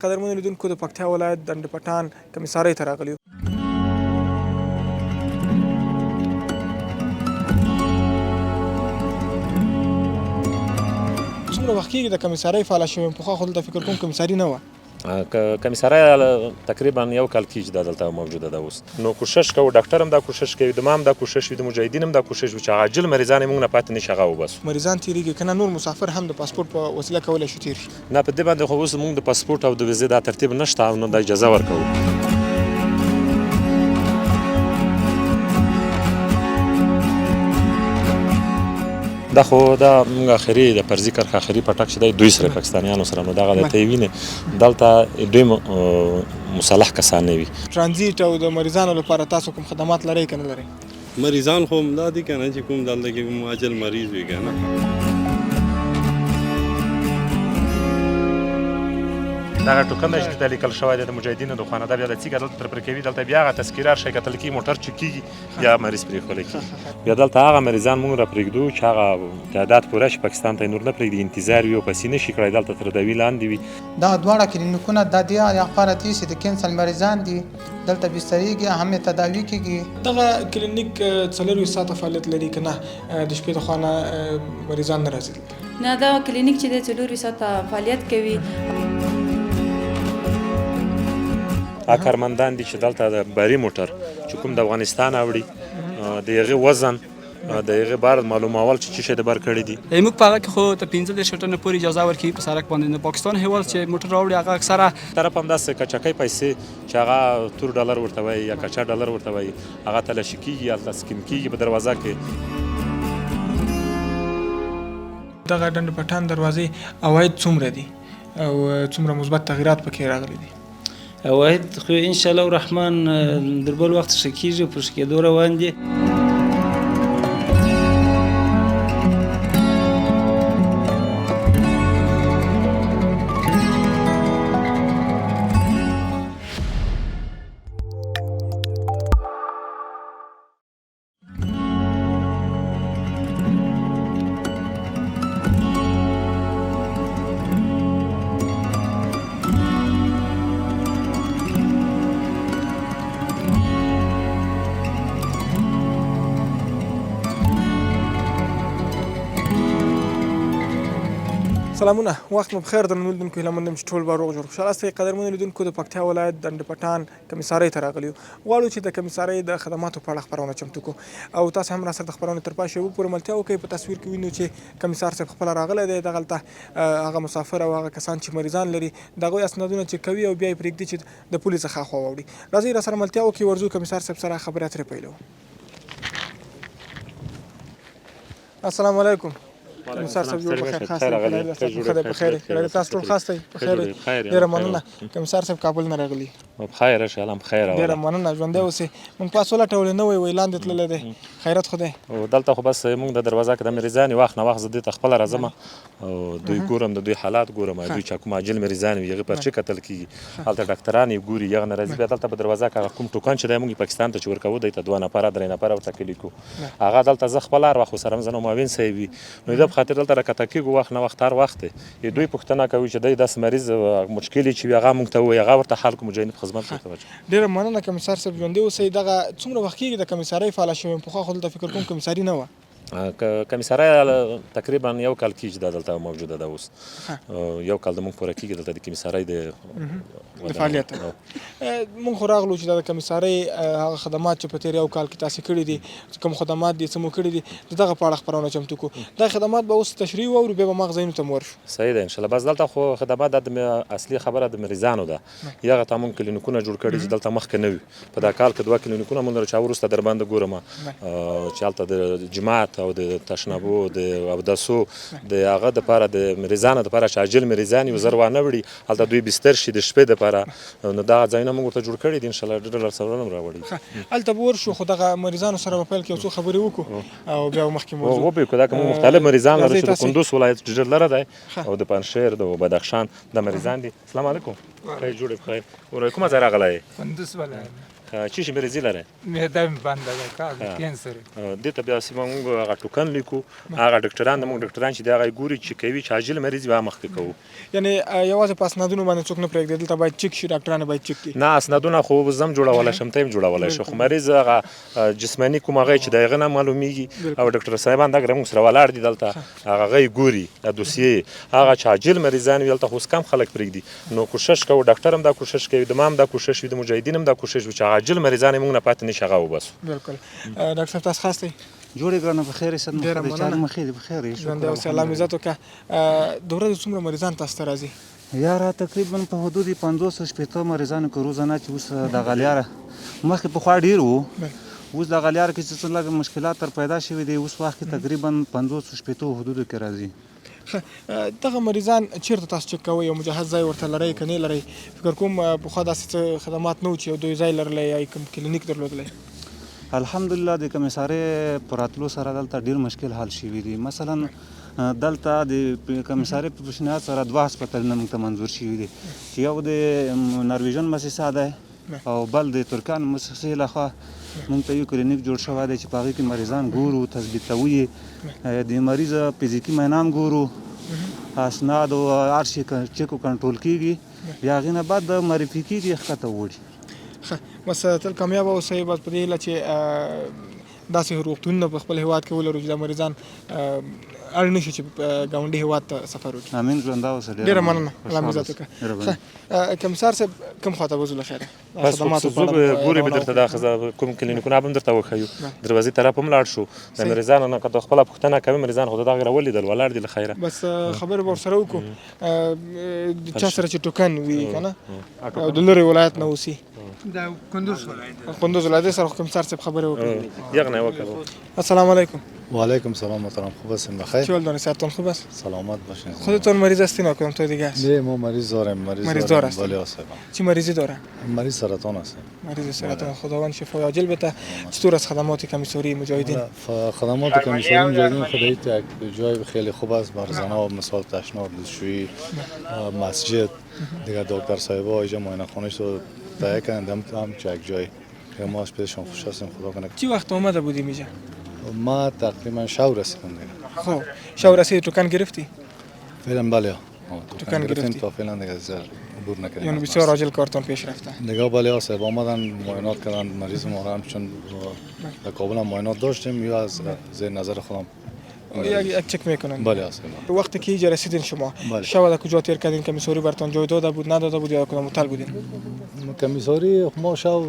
قدرمنو لیدونکو د پکتیا ولایت دنډ پټان کمیسارۍ ته راغلي یو. څومره وخت کېږي د کمیسارۍ فعاله شوې؟ پخوا خو دلته فکر کوم کمیساري نه وه. کمیسارۍ تقریبا یو کال کېږي دا دلته موجوده ده اوس. نو کوشش کوو، ډاکټر هم دا کوشش کوي، د ما هم دا کوشش وي، د مجاهدین هم دا کوشش وي چې عاجل مریضان یې موږ نه پاتې نه شي هغه وباسو. مریضان تېرېږي که نه نور مسافر هم د پاسپورټ په وسیله کولی شي تېر شي؟ نه، په دې باندې خو اوس موږ د پاسپورټ او د ویزې دا ترتیب نشته او نه دا اجازه ورکوو. دا خو دا موږ اخري د فرضي کرښه اخري پټک چې دی دوی سره پاکستانیانو سره، نو دغه درته یې وینې دلته دوی مسلح کسان نه وي. ترانزیټ او د مریضانو لپاره تاسو کوم خدمات لرئ که نه لرئ؟ مریضان خو همدا دي که نه چې کوم دلته کې عاجل مریض وي که نه. دغه ټوکن دی چې دلته لیکل شوی دی د مجاهدینو د خوا نه، دا بیا د څیګه دلته تر پرې کوي، دلته بیا هغه تذکیره هر شی کتل کېږي، موټر چک کېږي، بیا مریض پرېښودلی کېږي. بیا دلته هغه مریضان موږ راپرېږدو چې هغه تعداد پوره شي، پاکستان ته یې نور نه پرېږدي، انتظار وي او پسې نه شي کړی، دلته تر دوي لاندې وي. دغه دواړه کلینیکونه د دې لپاره دي چې د کینسر مریضان دي دلته بسترېږي، هم یې تداوي کېږي. دغه کلینیک 24 ساعته فعالیت لري که نه د شپې د خوا نه مریضان نه راځي؟ نه، دا کلینیک چې دی 24 ساعته فعالیت کوي. هغه کارمندان دي چې دلته د باري موټر چې کوم د افغانستان اوړي د هغې وزن د هغې بار معلومول چې څه شی د بر کړي دي. موږ په هغه کې خو ته 15 ټنه پورې اجازه ورکوي په سړک باندې. د پاکستان هېواد چې موټر راوړي هغه اکثره طرف هم داسې کچکۍ پیسې چې هغه تور ډالر ورته وایي یا کچا ډالر ورته وایي، هغه تلاشي کېږي، هلته سکین کېږي په دروازه کې. دغه ډنډ پټان دروازې عواید څومره دي او څومره مثبت تغیرات پکې راغلي دي؟ عواید خو انشاءالله الرحمن در بل وخت ښه کېږي، پر ښه کېدو روان دي. سلامونه، وخت مو بخیر درنو لیدونکو، هیله مند یم چې ټول به روغ جوړ خوشحاله یاستئ. قدرمنو لیدونکو د پکتیا ولایت دنډ پټان کمیسارۍ ته راغلي یو. غواړو چې د کمیسارۍ د خدماتو په اړه خپرونه چمتو کړو او تاسو هم راسره د خپرونې تر پای شی وپورئ. ملتیا وکړئ. په تصویر کې وینو چې کمیسار صاحب خپله راغلی دی، دغلته هغه مسافر او هغه کسان چې مریضان لري د هغوی اسنادونه چک کوي او بیا یې پرېږدي چې د پولیس څخه خوا واوړي. راځئ راسره ملتیا وکړئ، ورځو کمیسار صاحب سره خبرې اترې پیلوو. السلام علیکم. کمیسار صاحب جوړ بخیر، خاص خدای په خیر کړی، تاسو ټول خاص دی په خیر. ډېره مننه کمیسار صاحب، کابل نه راغلي. بخیر راشئ، الله بخیر. ډېره مننه، ژوندی اوسئ. موږ پاس ولټولې نه وی لاندې تللی دی، خیرت خو دی. دلته خو بس موږ د دروازه کې د مریضان وخت نه وخت زه دې ته خپله راځم او دوی ګورم، د دوی حالات ګورم، دوی چې کوم عاجل مریضان وي هغې پرچې کتل کېږي، هلته ډاکټران یې ګوري، هغه نه راځي. بیا دلته په دروازه کې هغه کوم ټوکن چې دی موږ پاکستان ته چې ورکوو دی ته 2 نفره 3 نفره ورته لیکو، هغه دلته زه خپل هر وخت ورسره یم، زه نو معاون صاحب وي، نو د په خاطر دلته راکته کېږو وخت نه وخت هر وخت دی. دوی پوښتنه کوي چې دی داسې مریض مشکل چې وي هغه موږ ته ووایي، هغه ورته حل کړو، مجاهدین په خدمت کې ورته واچوو. ډېره مننه کمیسار صاحب، ژوندی اوسئ. دغه څومره وخت کېږي د کمیسارۍ فعاله شوې؟ پخوا خو دلته فکر کوم کمیساري نه وه. کمیسارۍ تقریبا یو کال کېږي دا دلته موجوده ده اوس. یو کال د موږ پوره کېږي دلته د کمیسارۍ د فعالیت. موږ خو راغلو چې دا د کمیسارۍ هغه خدمات چې په تېر یو کال کې تاسې کړي دي، کوم خدمات دي څه مو کړي دي، د دغه په اړه خپرونه چمتو کړو. دا خدمات به اوس تشریح واورو، بیا به ما ځایونو ته مو ورشو. صحیح ده انشاءالله. بس دلته خو خدمات د اصلي خبره د مریضانو ده. هغه ته موږ کلینیکونه جوړ کړي چې دلته مخکې نه وي. په دا کال کې 2 کلینیکونه موږ لرو چې وروسته در باندې ګورم چې هلته د جماعت او د تشنابو د اوداسو د هغه دپاره د مریضانو دپاره چې عاجل مریضان وي زر وانه وړي، هلته دوی بستر شي د شپې دپاره، نو دغه ځایونه موږ ورته جوړ کړي دي. انشاءالله ډېر لارښوونه هم راوړي. هلته به ورشو، خو دغه مریضانو سره به پیل کې یو څو خبرې وکړو او بیا به مخکې موضوع وپرېږدو. دا که موږ مختلف مریضان لرو چې د کندوز ولایت ډېر لره دی او د پنجشیر د بدخشان د مریضان دي. السلام علیکم. خیر جوړې بخیر. ورای کومه ځای راغلی یې؟ کندوز ولایت. چې شي مریضي لرئ معده مې بنده ده کار کینسر دې ته بیا موږ هغه ټوکن لیکو هغه ډاکټران زموږ ډاکټران چې دی هغه ګوري چې کوي چې عاجل مریض به مخکې کوو یعنی یوازې په اسنادونو باندې څوک نه پرېږدي دلته باید چک شي ډاکټران باید چک کړي نه اسنادونه خو زم جوړولی شم ته هم جوړولی شو خو مریض هغه جسماني کوم هغه چې د هغه نه معلومیږي او ډاکټر صاحبان دغه موږ سره ولاړ دي دلته هغه یې ګوري دوسیې هغه چې عاجل مریضان وي هلته خو اوس کم خلک پرېږدي نو کوشش کوو ډاکټر هم دا کوشش کوي د ما هم دا کوشش وي د مجاهدین هم دا کوشش وي چې عاجل مریضان یې موږ نه پاتې نه شي هغه وباسو بالکل ډاکټر صاحب تاسو خاص دی جوړې ګرانه په خیر صد ډېره مخ مننه. مخې دې په خیر یې ژوندی اوسې الله مې عزت وکړه د ورځې څومره مریضان تاسو ته راځي یاره تقریبا په حدود 50 شپېته مریضانو کې روزانه چې اوس د غلیاره مخکې پخوا ډېر وو اوس د غلیاره کې چې څه لږ مشکلات تر پیدا شوي دي اوس وخت کې تقریبا 50 شپېتو حدودو کې راځي دغه مریضان چیرته تاسو چک کوئ یو مجهز ځای ورته لرئ که نه لرئ فکر کوم پخوا داسې څه خدمات نه و چې یو دوی ځای لرلی یا کوم کلینیک درلودلی الحمدلله د کمیسارې په راتلو سره دلته ډېر مشکل حل شوي دي مثلا دلته د کمیسارې په پیشنهاد سره 2 هسپتالونه موږ ته منظور شوي دي چې یو د نرویژن مؤسسه ده او بل د ترکان مؤسسې لخوا موږ ته یو کلینیک جوړ شوی دی چې په هغې کې مریضان ګورو تثبیتوو یې د مریض فزیکي معاینه ګورو اسناد او هر شي چک او کنټرول کېږي بیا هغې نه بعد معرفي کېږي ښکته وړي بس تل کامیاب اوسئ بس په دې هیله چې داسې روغتونونه په خپل هیواد کې ولرو چې دا مریضان اړ نه شي چې ګاونډي هیواد ته سفر وکړي امین ژوندی اوسه ډېره مننه الله مې عزت وکړه کمسار صاحب کوم خواته وځو له خیره بس زه به ګورې به درته دا ښځه کوم کلینیکونه به هم درته وښیو دروازې طرف هم لاړ شو د مریضانو نه که ته خپله پوښتنه کوې مریضان خو د دغه راولیدل ولاړ دي له خیره بس خبرې به ورسره وکړو د چا سره چې ټوکن وي که نه او د لرې ولایت نه اوسي د کندوز ولایت کندوز ولایت سره خو کمسار صاحب خبرې وکړو یغنه وکړو السلام علیکم و علیکم سلام محترم خوب هستین بخیر چه حال دارین صحتتون خوب است سلامت باشین خودتون مریض هستین یا کدام توی دیگه است نه ما مریض داریم مریض دار هستین بله صاحب چی مریضی داره مریض سرطان است مریض سرطان خداوند شفای عاجل بده چطور از خدمات کمیساری مجاهدین خدمات کمیساری مجاهدین خدایی یک جای خیلی خوب است بر زنا مثال تشناب دستشویی مسجد دیگه دکتر صاحبا اینجا معاینه خانه رو تهیه کردن هم یک جای که ما از پیششون خوش هستیم خدا کنه چی وقت اومده بودی اینجا ما تقریبا شو رسیدم دیگه خب شو رسید توکن گرفتی فعلا بله توکن گرفتی تا فعلا دیگه عبور نکردیم یعنی بسیار عاجل کارتون پیش رفته دیگه بله صاحب آمدن معاینات کردن مریض ما را همچون در کابل هم معاینات داشتیم یا از زیر نظر خودم یک چک میکنن بله صاحب وقتی که اینجا رسیدین شما شب کجا تیر کردین کمیساری براتون جای داده بود نداده بود یا کدام هتل بودین کمیساری ما شب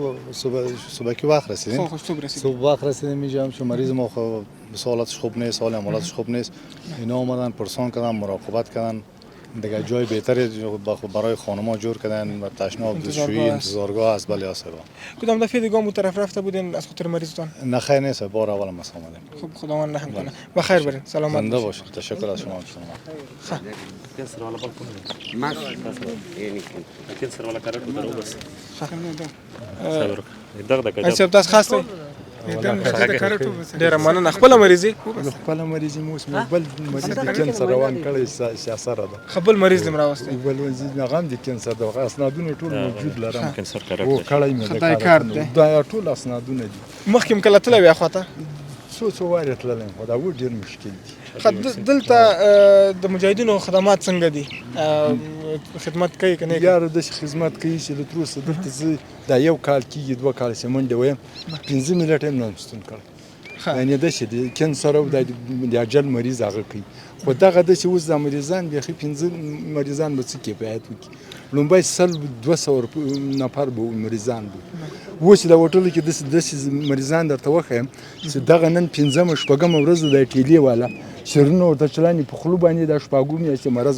صبح کی وقت رسیدیم صبح وقت رسیدیم اینجا چون مریض ما خب حالتش خوب نیست حال حالتش خوب نیست اینا اومدن پرسان کردن مراقبت کردن دیگه جای بهتری برای خانم‌ها جور کردن و تشناب دستشویی انتظارگاه است بله صاحب کدام دفعه دیگه اون طرف رفته بودین از خاطر مریضتون نه خیر نیست بار اول ما آمدیم خب خداوند رحم کنه بخیر برین سلامت زنده باشید تشکر از شما كنسر ولا بالكم ما كنسر ولا كارت ولا بس صبرك دغدغه اسی تاسو خاص دی ډیره مننه خپل مریضي خپل مریض مو اوس بل مریض د کینسر روان کړی سیاسره ده خپل مریض دم راوستي بل مریض غم د کینسر د اسنادونو ټول موجود لرم کینسر او کړی مې خدای کار دی دا ټول اسنادونه دي مخکې کله تللی وی خواته څو واره تللی خو دا و ډیر مشکل دي دلته د مجاهدینو خدمات څنګه دي خدمت کوي کنه یار د خدمت کوي چې د تر اوسه دلته زه دا یو کال کېږي 2 کال چې منډه ویم 15 منټه هم نه مستون کړ یعنی د شه د کینسر او د اجل مریض هغه کوي خو دغه د چې اوس د مریضان بیا 15 مریضان به څه کې پیات وکړي لومبای سل 200 نفر به مریضان دي اوس د هوټل کې د مریضان درته وخم چې دغه نن 15 شپږم ورځ د ټیلی والا شرنو ورته چلانی په خلو باندې د شپږم یا چې مرض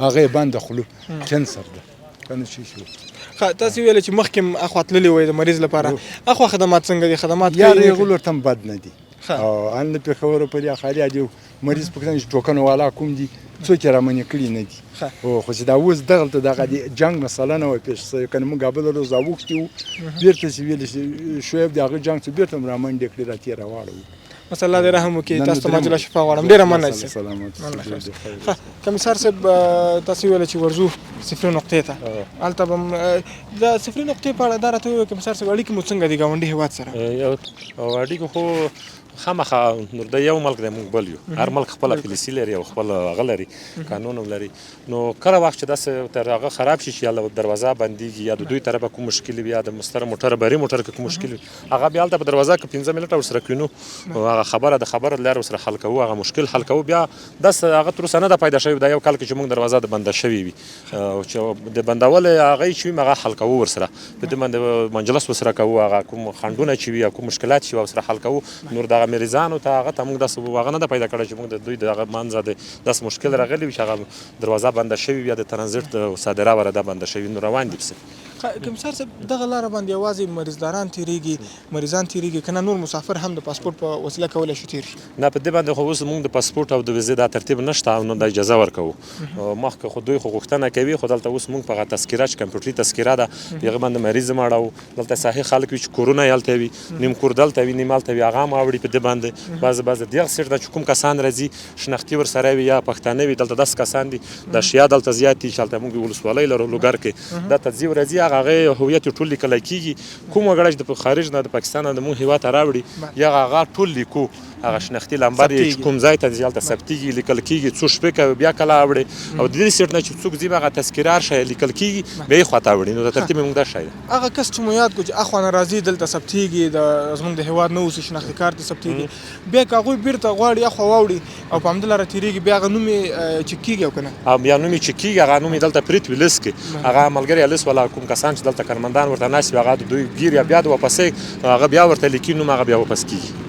هغه باندې خلو کینسر ده کنه شي شو تاسو ویل چې مخکې اخواتللی وای د مریض لپاره اخو خدمات څنګه دي خدمات یا ریګولر تم بد نه دي او ان په خبرو په اخالي دی مریض پکې چې ټوکن والا کوم دي څوک را منې کړی نه دي او خو چې دا اوس دغه جنگ مثلا نه وای پیښ کنه موږ غابل روز اوختیو بیرته چې ویل شویب دغه جنگ چې بیرته را منډه کړی را تیر واړو مثلا الله دې رحم وکړي تاسو ته عاجله شفا غواړم ډېره مننه سلامت کمیسار صاحب تاسو ویل چې ورځو صفري نقطې ته هلته به د صفري نقطې په اړه دا راته ووایئ کمیسار صاحب اړیکې مو څنګه دي ګاونډي هېواد سره اړیکې خو خامخا نور د یو ملک دی موږ بل یو هر ملک خپله پالیسي لري او خپل هغه لري قانون هم لري نو کله وخت چې داسې تر هغه خراب شي چې یا دروازه بندېږي یا د دوی طرفه کوم مشکل وي یا د مستر موټر بري موټر کې کوم مشکل وي هغه بیا هلته په دروازه کې 15 منټه ورسره کینو هغه خبره د خبره لاره ورسره حل کوو هغه مشکل حل کوو بیا داسې هغه تر اوسه نه ده پیدا شوی دا یو کال کې چې موږ دروازه د بنده شوې وي او چې د بندول هغه چې وي هغه حل کوو ورسره په دې باندې مجلس ورسره کوو هغه کوم خنډونه چې وي کوم مشکلات چې ورسره حل کوو نور دغه مریضانو ته هغه ته موږ داسې هغه نه ده پیدا کړی چې موږ د دوی د هغه منځه د داسې مشکل راغلی وي چې هغه دروازه بنده شوې وي یا د ترانزیت صادره وره ده بنده شوي نو روان دي پسې کمیسار صاحب دغه لاره باندې یوازې مریضداران تېرېږي مریضان تېرېږي که نه نور مسافر هم د پاسپورټ په وسیله کولی شي تېر شي نه په دې باندې خو اوس موږ د پاسپورټ او د ویزې دا ترتیب نشته او نه د اجازه ورکوو مخکې خو دوی خو غوښتنه کوي خو دلته اوس موږ په هغه تذکره چې کمپیوټري تذکره ده په هغه باندې مریض هم اړوو دلته صحیح خلک وي چې کورونه یې هلته وي نیم کور دلته وي نیم هلته وي هغه هم اړوي په دې باندې بعضې دغه سیټ ده چې کوم کسان راځي شنختي ورسره وي یا پښتانه وي دلته داسې کسان دي د شیا دلته زیات دي چې هلته موږ ولسوالۍ لرو لوګر کې دا ته ځي ورځي هغه هویت ټول لیکل کېږي کوم وګړی چې د خارج نه د پاکستان نه د موږ هېواد ته راوړي یا هغه ټول لیکو هغه شنختي لمبر یې چې کوم ځای ته ځي هلته ثبتېږي لیکل کېږي څو شپې کوي بیا کله اوړي او د دې سیټ نه چې څوک ځي هغه تذکره هر شی لیکل کېږي بیا یې خواته اوړي نو د ترتیب موږ دا شی ده هغه کس چې مو یاد کړو چې اخوا نه راځي دلته ثبتېږي د زموږ د هېواد نه اوسي شناختي کارت یې ثبتېږي بیا که هغوی بیرته غواړي اخوا واوړي او په همدې لاره تېرېږي بیا هغه نوم یې چک کېږي او که نه بیا نوم یې چک کېږي هغه نوم یې دلته پریت وي لیست کې هغه ملګري لیست والا کوم کسان چې دلته کارمندان ورته ناست وي هغه د دوی ګیر یا بیا د واپسۍ هغه بیا ورته لیکي نوم هغه بیا واپس کېږي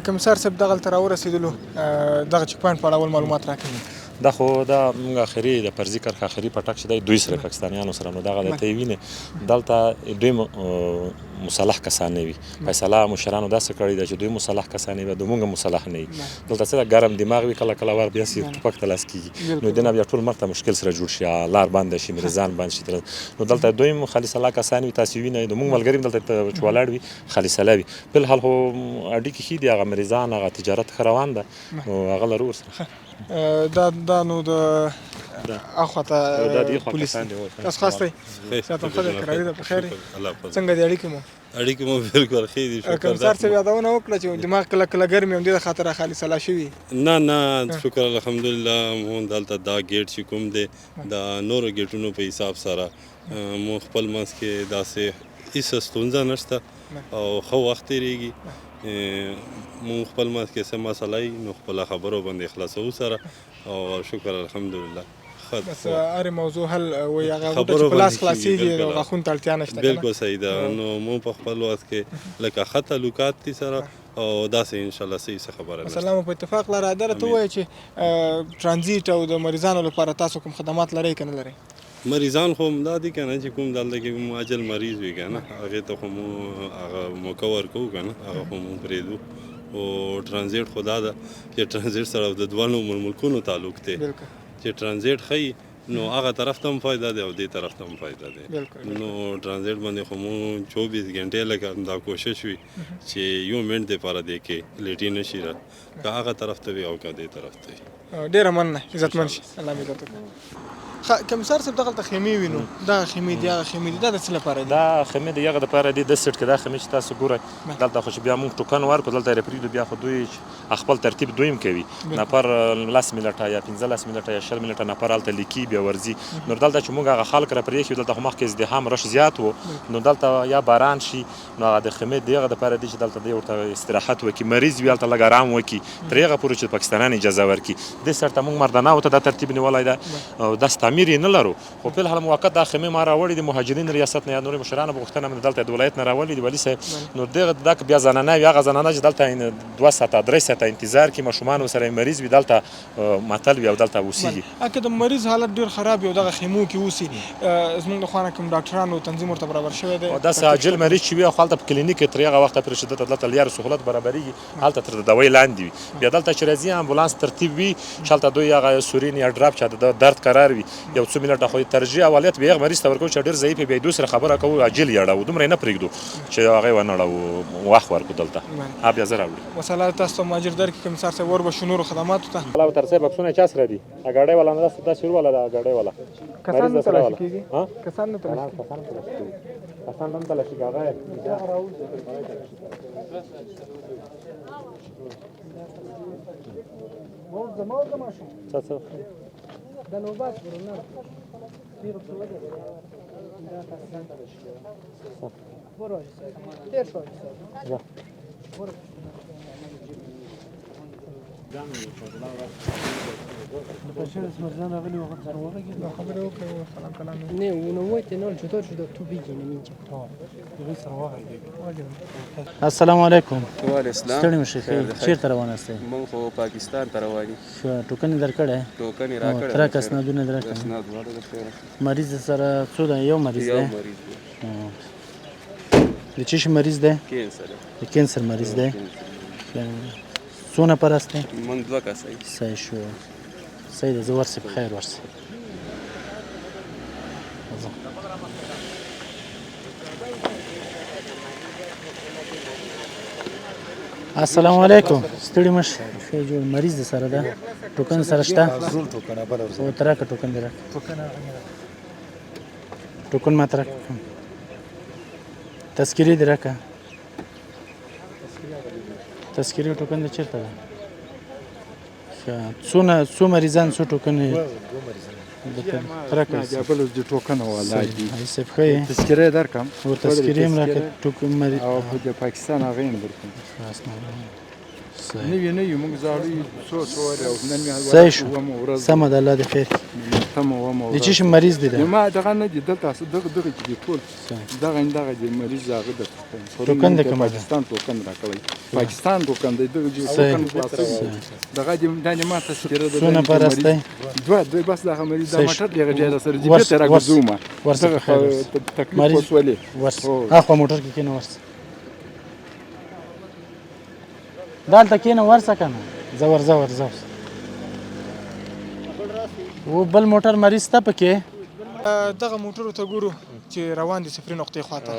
کمیسار صاحب دغلته راورسېدلو دغه چک پاینټ په اړه اول معلومات راکړئ دا خو دا موږ اخري د فرضي کرښه اخري پټک چې دی دوی سره پاکستانیانو سره نو دغه درته یې وینې دلته دوی مصالح کسان نه وي فیصله مشرانو داسې کړې ده چې دوی مصالح کسان وي د موږ مصالح نه وي دلته څه ده ګرم دماغ وي کله کله ور بیا سي ټوپک ته لاس کېږي نو دې نه بیا ټول مرته مشکل سره جوړ شي لار بنده شي مریضان بند شي نو دلته دوی خالص الله کسان وي تاسو وینئ د موږ ملګري دلته چې ولاړ وي خالص الله وي فلحال خو اړیکې ښې دي هغه مریضان هغه تجارت ښه روان ده نو هغه لرو ورسره دا نو د اخوا ته پولیس تاسو خاص دی ساتم ښه دی کراري ده په خیر څنګه دي اړیکې مو اړیکې مو بالکل ښې دي شکر کمیسار صاحب یادونه وکړه چې دماغ کله کله ګرم وي همدې خاطر خالص الله شوي نه شکر الحمدلله مون دلته دا ګیټ چې کوم دی د نورو ګیټونو په حساب سره مو خپل منځ کې داسې هېڅ ستونزه نشته او ښه وخت تېرېږي مونږ خپل منځ کې څه مسله وي نو خپله خبرو باندې خلاصوو سره او شکر الحمدلله بس هرې موضوع حل وایي هغه غوټه چې په لاس خلاصېږي د غاښونو ته اړتیا نشته بالکل صحیح ده نو مونږ په خپل وخت کې لکه ښه تعلقات دي سره او داسې انشاءالله صحیح څه خبره نشته مثلا مو په اتفاق لاره دا راته ووایه چې ترانزیت او د مریضانو لپاره تاسو کوم خدمات لرئ که نه لرئ مریضان خو همدا دي که نه چې کوم دلته کې معجل مریض وي که نه هغې ته خو مو هغه موقع ورکوو که نه هغه خو مو پرېږدو او ترانزیت خو دا ده چې ترانزیت سره د دوه ملکونو تعلق دی چې ترانزیت ښیي نو هغه طرف ته هم فایده دی او دې طرف ته هم فایده دی نو ترانزیت باندې خو مو 24 غنټې لکه دا کوشش وي چې یو منټ دپاره دی کې لیټي نه شي که هغه طرف ته وي او که دې طرف ته وي ډېره مننه عزتمن شي الله مې عزت وکړي کمیسار صاحب دغلته خیمې وینو دغه خیمې دي هغه خیمې دي دا د څه لپاره دي دا خیمې د هغه دپاره دي د سیټ کې دا خیمې چې تاسو ګورئ دلته خو چې بیا موږ ټوکن ورکړو دلته یې پرېږدو بیا خو دوی خپل ترتیب دویم کوي نفر 10 منټه یا 15 منټه یا 20 منټه نفر هلته لیکي بیا ورځي نو دلته چې موږ هغه خلک را پرېښي دلته خو مخکې ازدحام رش زیات و نو دلته یا باران شي نو هغه د خیمې د هغه دپاره دي چې دلته دی ورته استراحت وکړي مریض وي هلته لږ ارام وکړي تر هغه پورې چې پاکستانیان اجازه ورکړي دې سر ته موږ مردانه ورته دا ترتیب نیولی ده او دا تعمیر یې نه لرو خو په الحال موقت دا خیمې ما راوړې دي مهاجرین ریاست نه یا نورې مشرانو به غوښتنه مې دلته د ولایت نه راولي دي ولي صاحب نو دغه دا که بیا زنانه وي هغه زنانه چې دلته 2 ساعته 3 ساعته انتظار کړي ماشومان ورسره مریض وي دلته متل وي او دلته اوسېږي که د مریض حالت ډېر خراب وي او دغه خیمو کې اوسي زموږ د خوا نه کوم ډاکټرانو تنظیم ورته برابر شوی دی داسې عاجل مریض چې وي او هلته په کلینیک کې تر هغه وخته پورې چې دلته لارې سهولت برابرېږي هلته تر د دوی لاندې وي بیا دلته چې راځي امبولانس ترتیب وي چې هلته دوی هغه سورین یا ډراپ چې د درد قرار وي یو څو منټه خو ترجیح اولیت به هغه مریض ته ورکوو چې ډېر ضعیف وي بیا یې دوی سره خبره کوو عاجل یې اړوو دومره یې نه پرېږدو چې هغه یې ونړوو وخت ورکړو دلته بیا زه راوړي مسله تاسو ته مهاجر در کې کمیسار صاحب وربشو نورو خدماتو ته الله تر څه بکسونه چا سره دي ګاډۍ والا نه دا شروع والا دا ګاډۍ والا کسان نه تلاشي کېږي کسان نه تلاشي کسان هم تلاشي هغه څه د نوبات ورنه تیر څه وده تیر شو بشر اسمرزان اغلي وقت سروره كده خبره وکړه سلام کلام نه ونويت نول جدور شو تو بيجي نمينجا یوه سروره السلام علیکم وعلیکم السلام ستړي مشه چیرته روان یاستئ مونږ خو پاکستان ته روان یو ټوکن درکړه ټوکن راکړه تر اسنادونه درکړه اسناد ورکړه مریض سره څو ده یو مریض ده د چی مریض ده کینسر مریض ده څونه پرسته من 2 کسه صحیح شو صحیح ده زه ورسې په خیر ورسې السلام علیکم ستړي مش ښه جوړ مریض دی سره ده ټوکن سره شته زول ټوکن بل او تراکه ټوکن دی ټوکن ما تراکه تذکری دی راکه تذکری ټوکن د چیرته ده څو مریضان څو ټوکن تراکه بل د ټوکن والا دي ایسه ښه تذکره درکم او تذکری هم راکه ټوکن مریض او د پاکستان هغه هم درکم نوی نوی موږ زاړو څو او نن مې صحیح شو سمه ده الله دې خیر د چی شي مریض دی ما دغه نه دي دلته دغه کې ټول دغه دی مریض هغه د ټوکن د پاکستان ټوکن راکړی پاکستان ټوکن دی دغه ټوکن دغه د ما تذکره ده څونه پرسته دوه بس دغه مریض د موټر دغه ځای سره دی به تر راګزومه ورسره تکلیف وسولې اخو موټر کې نه ورس دالته کېنه ورسه کنه زور و بل موټر مریض ته پکې دغه موټرو ته ګورو چې روان دي صفري نقطې خواته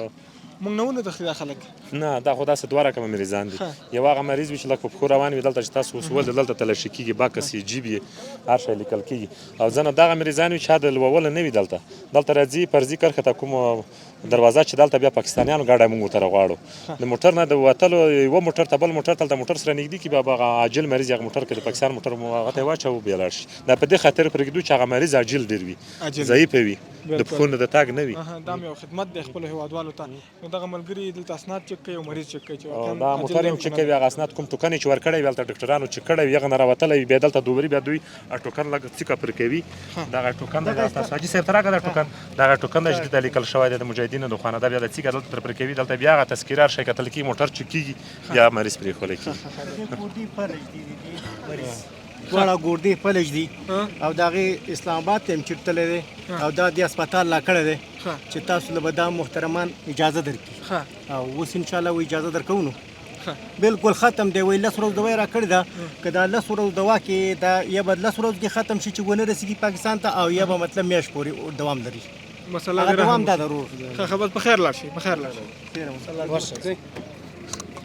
موږ نه ونه دخلي خلک نه دا خو داسې دوه رقمه مریضان دي یو هغه مریض وي چې لږ په پښو روان وي دلته چې تاسو اوس ول دلته تلاشي کېږي باکس یې جیب یې هر شی لیکل کېږي او ځنه دغه مریضان وي چې د لووله نه وي دلته راځي فرضي کرښې ته کوم دروازه چې دلته بیا پاکستانیانو ګاډی موږ ورته راغواړو د موټر نه د وتلو یوه موټر ته بل موټر ته موټر سره نږدې کړي بیا هغه عاجل مریض هغه موټر کې د پاکستان موټر هغه ته یې واچوو بیا لاړ شي دا په دې خاطر پرېږدو چې هغه مریض عاجل ډېر وي ضعیفه وي د پښو نه د تاګ نه وي دا یو خدمت دی خپلو هېوادوالو ته نو دغه ملګري دلته اسناد چک کوي او مریض چک کوي دا موټر هم چک کوي هغه اسناد کوم ټوکن چې ورکړی وي هلته ډاکټرانو چک کړی وي هغه نه راوتلی وي بیا دلته دوبري بیا دوی ټوکن لږ څیکه پرې کوي دغه ټوکن دی تاسو حاجي صاحب ته راکړه دا ټوکن دغه ټوکن دی چې دلته لیکل شوی دی د مجاهدینو د خوا نه دا بیا د څیکه دلته تر پرې کوي دلته بیا هغه تذکیره هر شی کتل کېږي موټر چک کېږي بیا مریض پرېښولی کېږي دواړه ګوردې فلج دي او د هغې اسلام آباد ته هم چټتلی دی او دا د هسپتال لا کړی دی چې تاسو له به دا محترمان اجازه درکړي او اوس انشاءالله و اجازه درکوو نو بالکل ختم دی وایي 10 ورځو دوا یې راکړې ده که دا 10 ورځو دوا کې دا یا به 10 ورځو کې ختم شي چې ونه رسېږي پاکستان ته او یا به مطلب میاشت پورې دوام لري مسله دوام دا ضرور خبر په خیر لاړ شي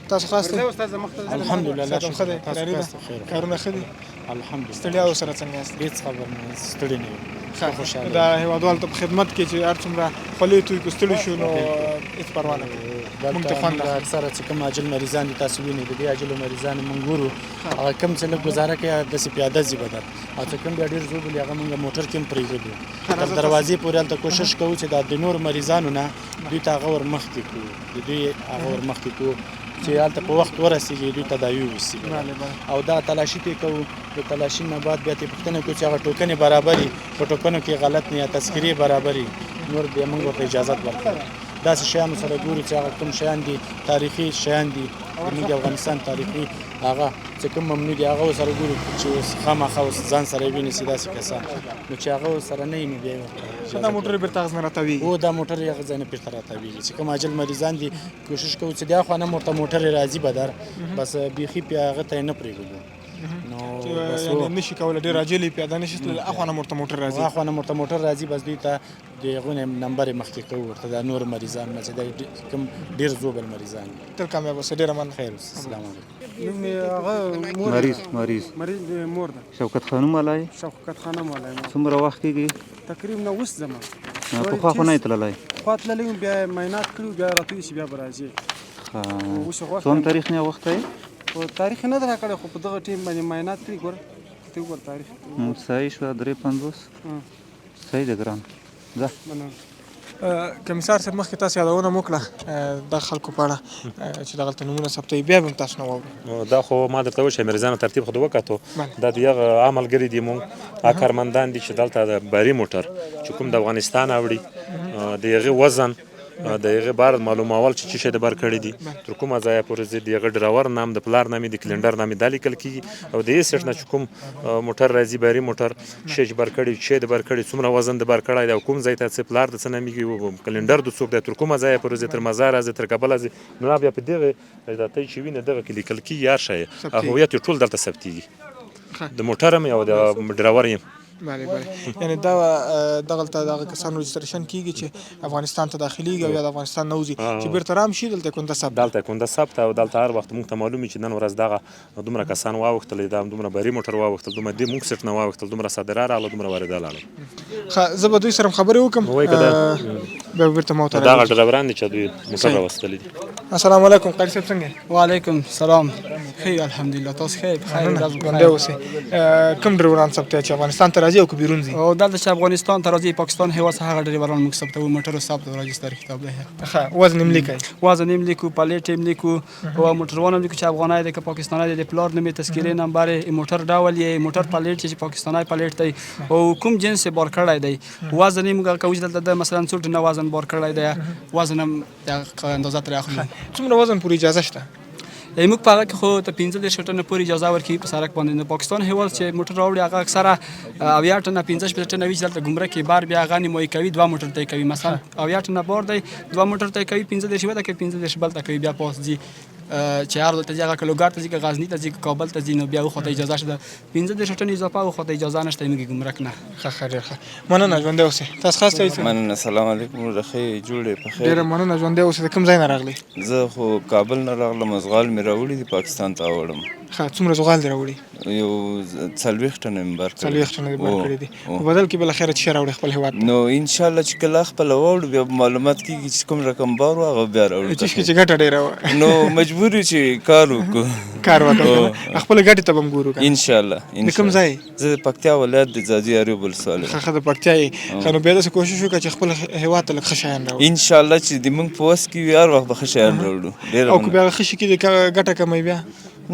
تاسو خاص الحمدلله تاسو ښه دی کارونه ښه دي الحمدلله ستړیا ورسره څنګه یاست هېڅ خبر نه ستړي نه یم خوشحاله دا هېوادوالو ته په خدمت کې چې هر څومره خولې توی کو ستړي شو نو هېڅ پروا نه کوي موږ ته خوند اکثره چې کوم عاجل مریضان دي تاسو وینئ د دې عاجلو مریضانو موږ ګورو هغه کوم چې لږ ګزاره کوي داسې پیاده ځي بدل او چې کوم بیا ډېر زوړ بولي هغه موږ موټر کې هم پرېږدو تر دروازې پورې هلته کوشش کوو چې د نور مریضانو نه دوی ته هغه ور مخکې کړو د دوی هغه ور مخکې کړو چې هلته په وخت ورسېږي دوی تداوي وشي او دا تلاشي پې کوو د تلاشي نه بعد بیا ترې پوښتنه کوو چې هغه ټوکنې برابر وي په ټوکنو کې غلط نه یا تذکرې برابر وي نور بیا موږ ورته اجازت ورکوو داسې شیانو سره ګورو چې هغه کوم شیان دي تاریخي شیان دي زموږ د افغانستان تاریخي هغه چې کوم ممنوع دي هغه ورسره ګورو چې اوس خامخا اوس ځان سره یې ونیسي داسې کسان نو چې هغه ورسره نه وي نو بیا یې دا موټر بیرته هغه ځای نه راتاویږي او دا موټر یې هغه ځای نه بیرته راتاویږي چې کوم عاجل مریضان دي کوشش کوو چې د اخوا نه ورته موټر راځي به در بس بیخي بیا هغه ته یې نه پرېږدو یعنې نشي کولی ډېر عاجل یې پیاده نشي تللی اخوا نه ورته موټر راځي اخوا نه ورته موټر راځي بس دوی ته د هغو نه نمبر یې مخکې کوو ورته دا نور مریضان نه چې دا کوم ډېر زوبل مریضان دي تل کامیاب اوسه ډېره مننه خیر السلام علیکم نوم یې هغه مریض مور ده شوکت خانم علای شوکت خانم علای څومره وخت کېږي تقریبا اوس زما پخوا خو نه یې تللی پخوا تللی وم بیا یې معاینات کړي بیا راتوی شي بیا به راځي څوم تاریخ نه وخت یې په تاریخ نه ده راکړی خو په دغه ټیم باندې معاینات کړي ګوره ته وګوره تاریخ صحیح شوه 53 صحیح ده ګران ځه کمیسار صاحب مخکې تاسو یادونه مو کړه د خلکو په اړه چې دغلته نومونه ثبتوي بیا به هم تاسو نه واورو دا خو ما درته وویل چې مریضانو ترتیب خو د وکتو دا د هغه عام ملګري دي مونږ هغه کارمندان دي چې دلته د باري موټر چې کوم د افغانستان اوړي د هغې وزن د هغې بار معلومول چې څه شی د بار کړي دي تر کومه ځایه پورې ځي د هغه ډراور نام د پلار نام د کلنډر نام دا لیکل کېږي او د هېڅ سیټ نه چې کوم موټر راځي باري موټر شی چې بار کړي چې د بار کړي څومره وزن د بار کړی دی او کوم ځای ته څه پلار د څه نامېږي کلنډر د څوک دی تر کومه ځایه پورې ځي تر مزار راځي تر کابل راځي نو بیا په دغې اجداتۍ چې وي نو دغه کې لیکل کېږي هر شی هویت یې ټول دلته ثبتېږي د موټر هم او د ډراور یم بله بله یعنې دا دغلته دغه کسان رجسټریشن کېږي چې افغانستان ته داخلیږي او یا د افغانستان نه وځي چې بیرته رام شي دلته کونده ثبت دلته کونده ثبت او دلته هر وخت موږ ته معلوم وي چې نن ورځ دغه دومره کسان واوښتل دا دومره باري موټر واوښتل دومره دې موږ سیټ نه واوښتل دومره صادره راغله دومره واردة لاړل ښه زه به دوی سره خبرې وکړم بیا به بیرته ما ورته دغه ډرایوران دي چې دوی موټر راوستلی دي السلام علیکم قاري صاحب څنګه وعلیکم سلام ښه الحمدلله تاسو ښه بخیر ژوندی اوسئ کوم ډرایوران ثبتوي چې افغانستان ته راځي او که بیرون ځي او دلته چې افغانستان ته راځي پاکستان هېواد څخه هغه ډریوران موږ ثبتوو موټرو ثبت او راجستر کتاب دی ښه وزن یې لیکئ وزن یې لیکو پلیټ یې لیکو او موټروان هم لیکو چې افغانی دی که پاکستانی دی د پلار نوم یې تذکرې نمبر یې موټر ډول یې موټر پلیټ چې پاکستانی پلیټ دی او کوم جنس یې بار کړی دی وزن یې موږ کوو چې دلته د مثلا څو ټنه وزن بار کړی دی وزن هم اندازه ترې اخلو څومره وزن پورې اجازه شته موږ په هغه کې خو ته 15 ټنه پورې اجازه ورکوي په سړک باندې د پاکستان هېواد چې موټر راوړي هغه اکثره 80 ټنه 15 ټنه وي چې دلته ګمرک کې بار بیا هغه نیمایي کوي 2 موټر ته کوي مثلا 80 ټنه بار دی 2 موټر ته کوي 15 شوه ته کوي 15 بل ته کوي بیا پاس ځي چې هر ته ځي هغه کلوګار ته ځي که غزني ته ځي که کابل ته ځي نو بیا خو ته اجازه شته 15 ټنه اضافه خو ته اجازه نشته موږ ګمرک نه ښه ډېر ښه مننه ژوندی اوسئ تاسو خاص ته مننه سلام علیکم ښه جوړې په خیر ډېره مننه ژوندی اوسئ د کوم ځای نه راغلی زه خو کابل نه راغلم ازغال مې راوړي دي پاکستان ته وړم ښه څومره زغال دې راوړي یو 40 ټنه مې بار کړي 40 ټنه دې بار کړي دي په بدل کې بل خیره چې راوړي خپل هیواد نو ان شاء الله چې کله خپل وړو بیا معلومات کیږي چې کوم رقم بار هغه بیا راوړي چې ګټه ډېره نو مجبور چې کار وکړو کار وکړو خپل ګټه ته بم ګورو ان شاء الله د کوم ځای زه پکتیا ولایت د ځاځي اریوب ولسوالۍ ښه د پکتیا یې خو نو بیا داسې کوشش وکړه چې خپل هیواد ته لږ ښه شیان راوړو ان شاء الله چې د موږ په وس کې وي هر وخت به ښه شیان راوړو ډېره او که بیا ښه شي کې ګټه کموي بیا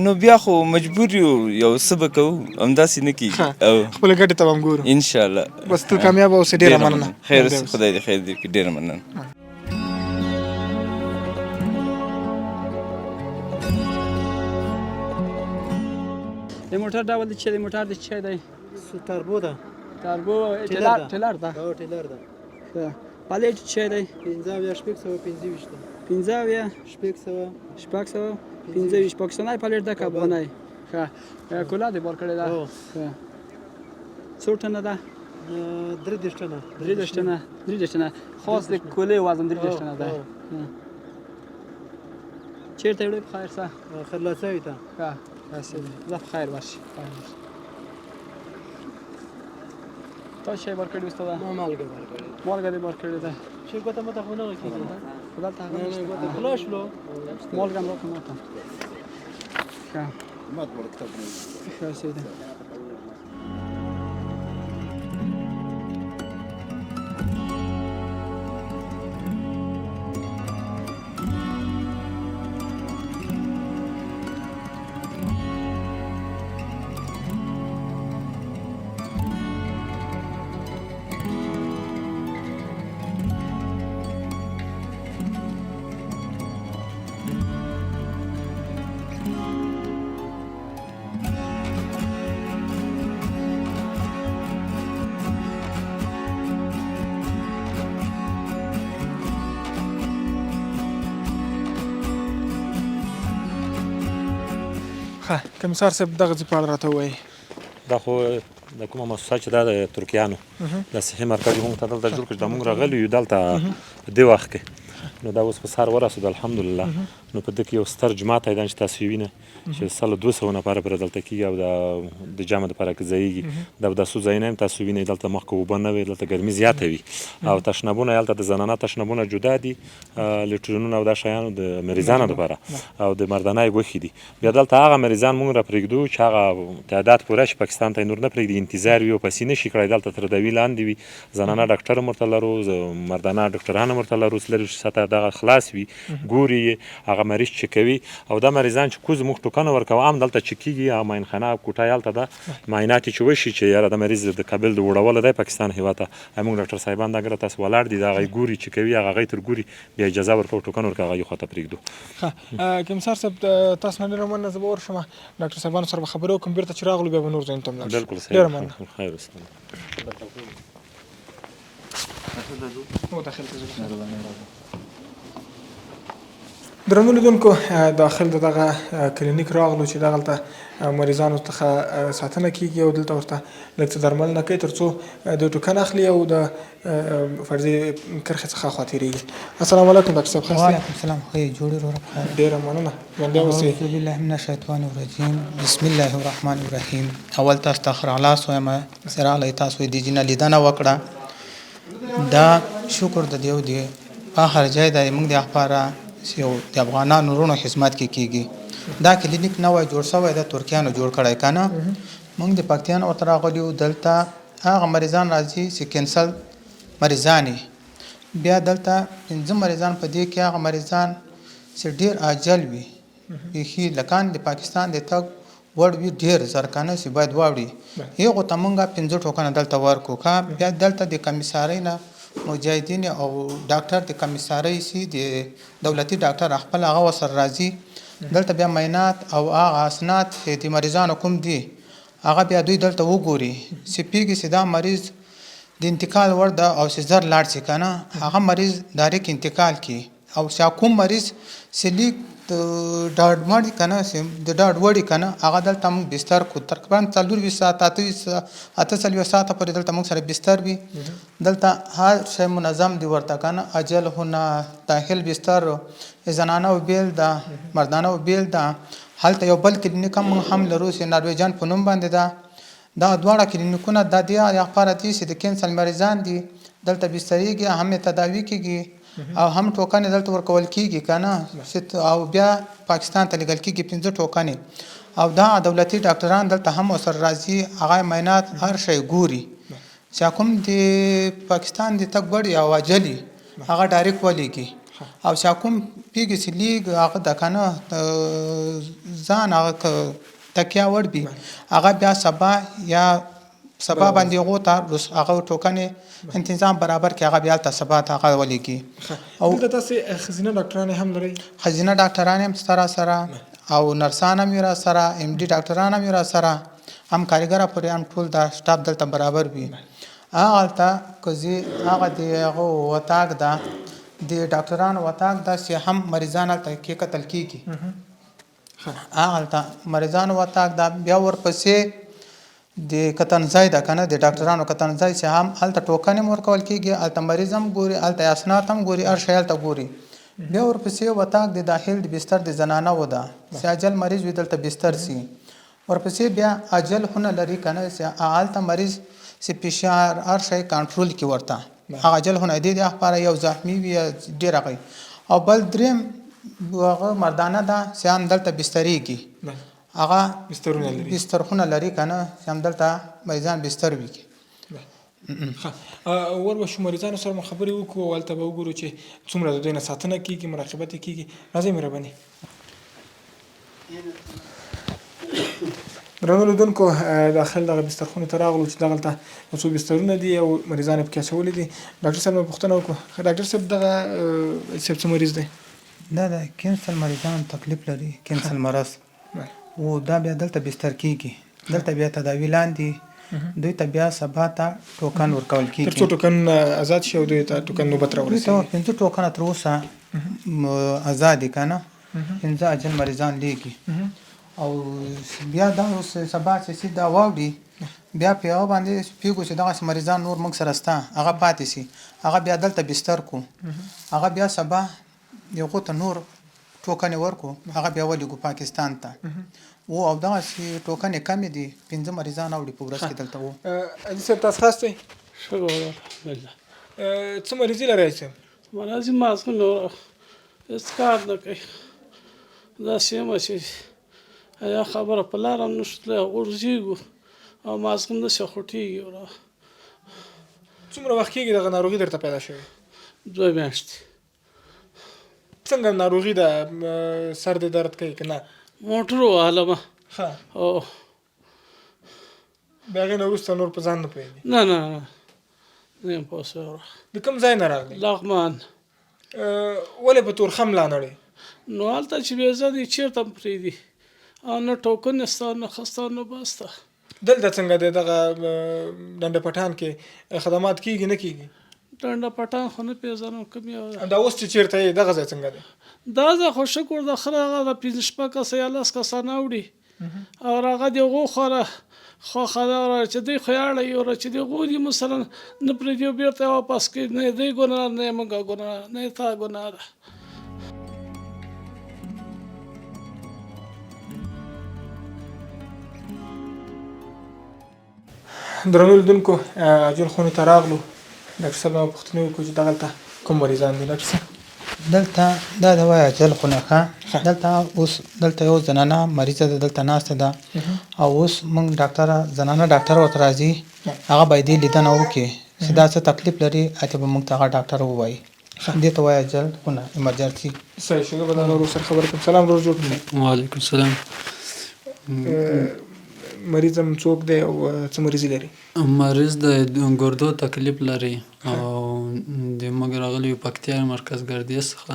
نو بیا خو مجبور یو څه به کوو همداسې نه کېږي او خپلې ګټې ته به هم ګورو ان شاء الله بس ته کامیاب اوسې ډېره مننه خیر خدای دې خیر درکړي ډېره مننه د موټر ډول دی چې د موټر د څه دی تربو ده تربو ټیلر ده او ټیلر ده پلیټ څه دی 15 15 پاکستانی پلیټ ده که افغاني ښه کولا دې بار کړې ده څو ټنه ده 30 ټنه 30 ټنه خاص د کولې وزن 30 ټنه ده چیرته وړي په خیر سره خلاصوي ته ښه زه په خیر ورشي تا شی بار کړی استاد مالګه بار کړی مالګه دې بار کړی ده چې ګوته مته خو نه کېږي خدای ته ګوته خلاص لو مالګه هم راکړه ماته ښه مات ور کتاب نه ښه سیده ښه کمیسار صاحب دغه ځای په اړه راته ووایي. دا خو د کومه مؤسسه چې دا د ترکیانو د صحي مرکز موږ ته دلته جوړ کړ چې موږ راغلي یو دلته په دې وخت کې نو دا اوس په سهار ورسېدو الحمدلله. نو په دې کې یو ستر جومات دی چې تاسو یې وینئ چې 200 نفره پرې دلته کېږي او د جامع دپاره که ځایږي دا به دا څو ځایونه هم تاسو وینئ. دلته مخکې اوبه نه وي، دلته ګرمي زیاته وي او تشنابونه هلته د زنانه تشنابونه جدا دي، لیټرینونه او دا شیانو د مریضانو دپاره او د مردانه غوښې دي. بیا دلته هغه مریضان موږ راپرېږدو چې هغه تعداد پوره شي پاکستان ته یې نور نه پرېږدي، انتظار وي او پسې نه شي کړی، دلته تردوي لاندې وي. زنانه ډاکټر هم ورته لرو، مردانه ډاکټران هم ورته لرو، لرې سطح دغه خلاص وي، ګوري یې هغه مریض چک کوي. او دا مریضان چې کوز موږ ټوکنه ورکوو عام دلته چک کېږي، هغه معاینخانه او کوټه هلته ده، معاینات یې چې وشي چې یاره د مریض د کابل د وړوله دی پاکستان هېواد ته، موږ ډاکټر صاحبان دا ګره تاسو ولاړ دي، دا هغه ګوري چې کوي، هغه هغې تر ګوري بیا اجازه ورکوو ټوکن ورکوو، هغه یې خواته پرېږدو. ښه کمیسار صاحب تاسو نه ډېره مننه. زه به ورشم ډاکټر صاحبانو سره به خبرې وکړم، بېرته چې راغلو بیا به نور ځایونو ته هم لاړ شو. بالکل ډېره مننه. خیر اوسه. درنو لیدونکو داخل د دغه کلینیک راغلو چې دغلته مریضانو څخه ساتنه کیږي او دلته ورته لږ څه درملنه کوي تر څو د ټوکن اخلي او د فرضي کرښې څخه خوا تېرېږي. السلام علیکم ډاکټر صاحب. ښه وعلیکم السلام. ښه جوړې وروره بخیر. ډېره مننه. ژوندی اوسئ. اعوذ بالله من الشیطان الرجیم بسم الله الرحمن الرحیم. اول تاسو ته ښه راغلاست وایم چې راغلی تاسو یې د جینه لیدنه وکړه. دا شکر د دیو دی په هر ځای د موږ د خپاره یو د افغانانو ورونو خدمت کې کیږي. دا کلینیک نوی جوړ شوی د ترکیانو جوړ کړی که نه. موږ د پکتیان ورته راغلیو، دلته هغه مریضان راځي چې کینسل مریضان بیا دلته 5 مریضان په دې کې هغه مریضان چې ډېر عاجل وي بیخي لکان د پاکستان د تګ وړ وي، ډېر زرکانه چې باید واوړي، هغو ته موږ 5 ټوکنه دلته ورکړو. که بیا دلته د کمیسارۍ نه مجاهدین او ډاکټر د کمیسارۍ سي د دولتي ډاکټر خپل هغه ورسره راځي، دلته بیا معاینات او هغه اسناد د مریضانو کوم دي هغه بیا دوی دلته وګوري چې پیږي چې دا مریض د انتقال وړ ده او چې زر لاړ شي که نه هغه مریض ډایرکټ انتقال کړي، او چې کوم مریض چې لیک د ډاډ مړي که نه د ډاډ وړي که نه هغه دلته موږ بستر کړو. تقریبا 24 ساعت 48 ساعته پورې دلته موږ سره بستر وي. دلته هر شی منظم دی ورته که نه، اجل هونه داخل بستر زنانه و بیل ده، مردانه و بیل ده. هلته یو بل کلینیک هم لرو چې نارویجان په نوم باندې ده. دا دواړه کلینیکونه د دې لپاره دي چې د کینسر مریضان دي دلته بستریږي، هم تداوي کیږي او هم ټوکنې دلته ورکول کیږي که نه، او بیا پاکستان ته لیږل کیږي 5 ټوکنې. او دا دولتي ډاکټران دلته هم ورسره راځي، هغه معاینات هر شی ګوري چې کوم د پاکستان د تګ وړ او عاجلي هغه ډایرکټ ولیږي، او چې کوم پیږي چې لیږ هغه د که نه ځان هغه تکیه وړ وي هغه بیا سبا باندې هغو ته هغه ټوکنې انتظام برابر کړي، هغه بیا هلته سبا ته هغه ولیږي. دلته تاسې ښځینه ډاکټران هم لرئ؟ ښځینه ډاکټران هم سره سره او نرسان هم را سره، ام ډي ډاکټران هم را سره، هم کارګره پورې هم ټول دا سټاف دلته برابر وي. هغلته که زه هغه د هغو وطاق ده د ډاکټرانو وطاق ده چې هم مریضان هلته کې کتل کېږي، هغلته مریضانو وطاق ده. بیا ورپسې د کتنځای ده که نه، د ډاکټرانو کتنځای چې هم هلته ټوکن هم ورکول کېږي، هلته مریض هم ګوري، هلته اسناد هم ګوري، هر شی هلته ګوري. بیا ورپسې وطاق د داخل د بستر د زنانه و ده چې عاجل مریض وي دلته بستر سي. ورپسې بیا عاجل خونه لري که نه، چې هلته مریض چې فشار هر شی کنټرول کړي ورته، هغه عاجل خونه د دې لپاره یو زخمي وي ډېر هغه. او بل دریم هغه مردانه ده چې هم دلته بسترېږي، هغه بسترخونه لري که نه چې هم دلته مریضان بستر وي. ور به شو مریضانو سره مو خبرې وکړو او هلته به وګورو چې څومره د دوی نه ساتنه کېږي، مراقبت یې کېږي. راځئ مهرباني. درنو لیدونکو داخل دغه بسترخونې ته راغلو چې دغلته یو څو بسترونه دي او مریضان یې پکې اچولي دي. ډاکټر صاحب نه پوښتنه وکړو، ډاکټر صاحب دغه صاحب څه مریض دی؟ دا د کینسر مریضان تکلیف لري، کینسر مرض، او دا بیا دلته بستر کېږي، دلته بیا تداوي لاندې دوی ته بیا سبا ته ټوکن ورکول کېږي. تر څو ټوکن آزاد شي او دوی ته ټوکن نوبت راورسېږي. دوی ته 5 ټوکنه تر اوسه آزاد دي که نه، 5 عاجل مریضان لیږي. او بیا دا اوس سبا چې دا واوړي بیا په هغه باندې پیګو چې دغه مریضان نور موږ سره ستا هغه پاتې سي هغه بیا دلته بستر کو هغه بیا سبا یو ته نور ټوکنې ورکو هغه بیا ولېږو پاکستان ته او دغسې ټوکنې کمې دي 5 مریضان اوړي په ورځ کې دلته وو حاجي صاحب تاسو خاص دی ښه به الحمدلله څه مریضي لرئ صاحب مرضي مازغه نور هېڅ کار نه کوي داسې یم چې یا خبره په لاره هم نشو تللی غورځېږو او مازغه همداسې خوټېږي څومره وخت کېږي دغه ناروغي درته پیدا شوې 2 میاشتې څنګه ناروغي ده سر دې درد کوي که نه موټر وهلمه او بیا هغې نه وروسته نور په ځان نه پوهېږي نه نه نه یم پوه شوی د کوم ځای نه راغلی لغمان ولې په تورخم لا نړۍ نو هلته چې بې ضدې چېرته هم پرېږدي او نه ټوکن سته نه خسته نه بسته دلته څنګه دی دغه ډنډه پټان کې خدمات کېږي نه کېږي ډنډه پټان خو نه پېژنم کوم یو دا اوس چې چېرته یې دغه ځای څنګه دی دا ځای خو شکر د خره هغه د 5 کسه یا 10 کسانه وړي او هغه د هغو خوره خوښه ده چې دوی خو یې اړوي او چې د هغو دي مثلا نه پرېږدي او بېرته یې واپس کوي نه یې دوی ګناه نه یې موږ ګناه نه یې تا ګناه ده درنو لیدونکو عاجل خونې ته راغلو ډاکټر صاحب نه پوښتنې وکړو چې دغلته کوم مریضان دي ډاکټر صاحب دلته دا د وایي عاجل خونه ښه دلته اوس دلته یو زنانه مریضه ده دلته ناسته ده او اوس موږ ډاکټره زنانه ډاکټر ورته راځي هغه باید دې لیدنه وکړي چې دا څه تکلیف لري اته به موږ ته هغه ډاکټر ووایي دې ته وایي عاجل خونه ایمرجنسي صحیح شو زه به دا نورو سره خبرې کوم سلام ورور جوړ کړئ وعلیکم السلام مریض هم څوک دی او څه مریضي لري مریض د ګردو تکلیف لري او د موږ راغلي یو پکتیا مرکز ګردیز څخه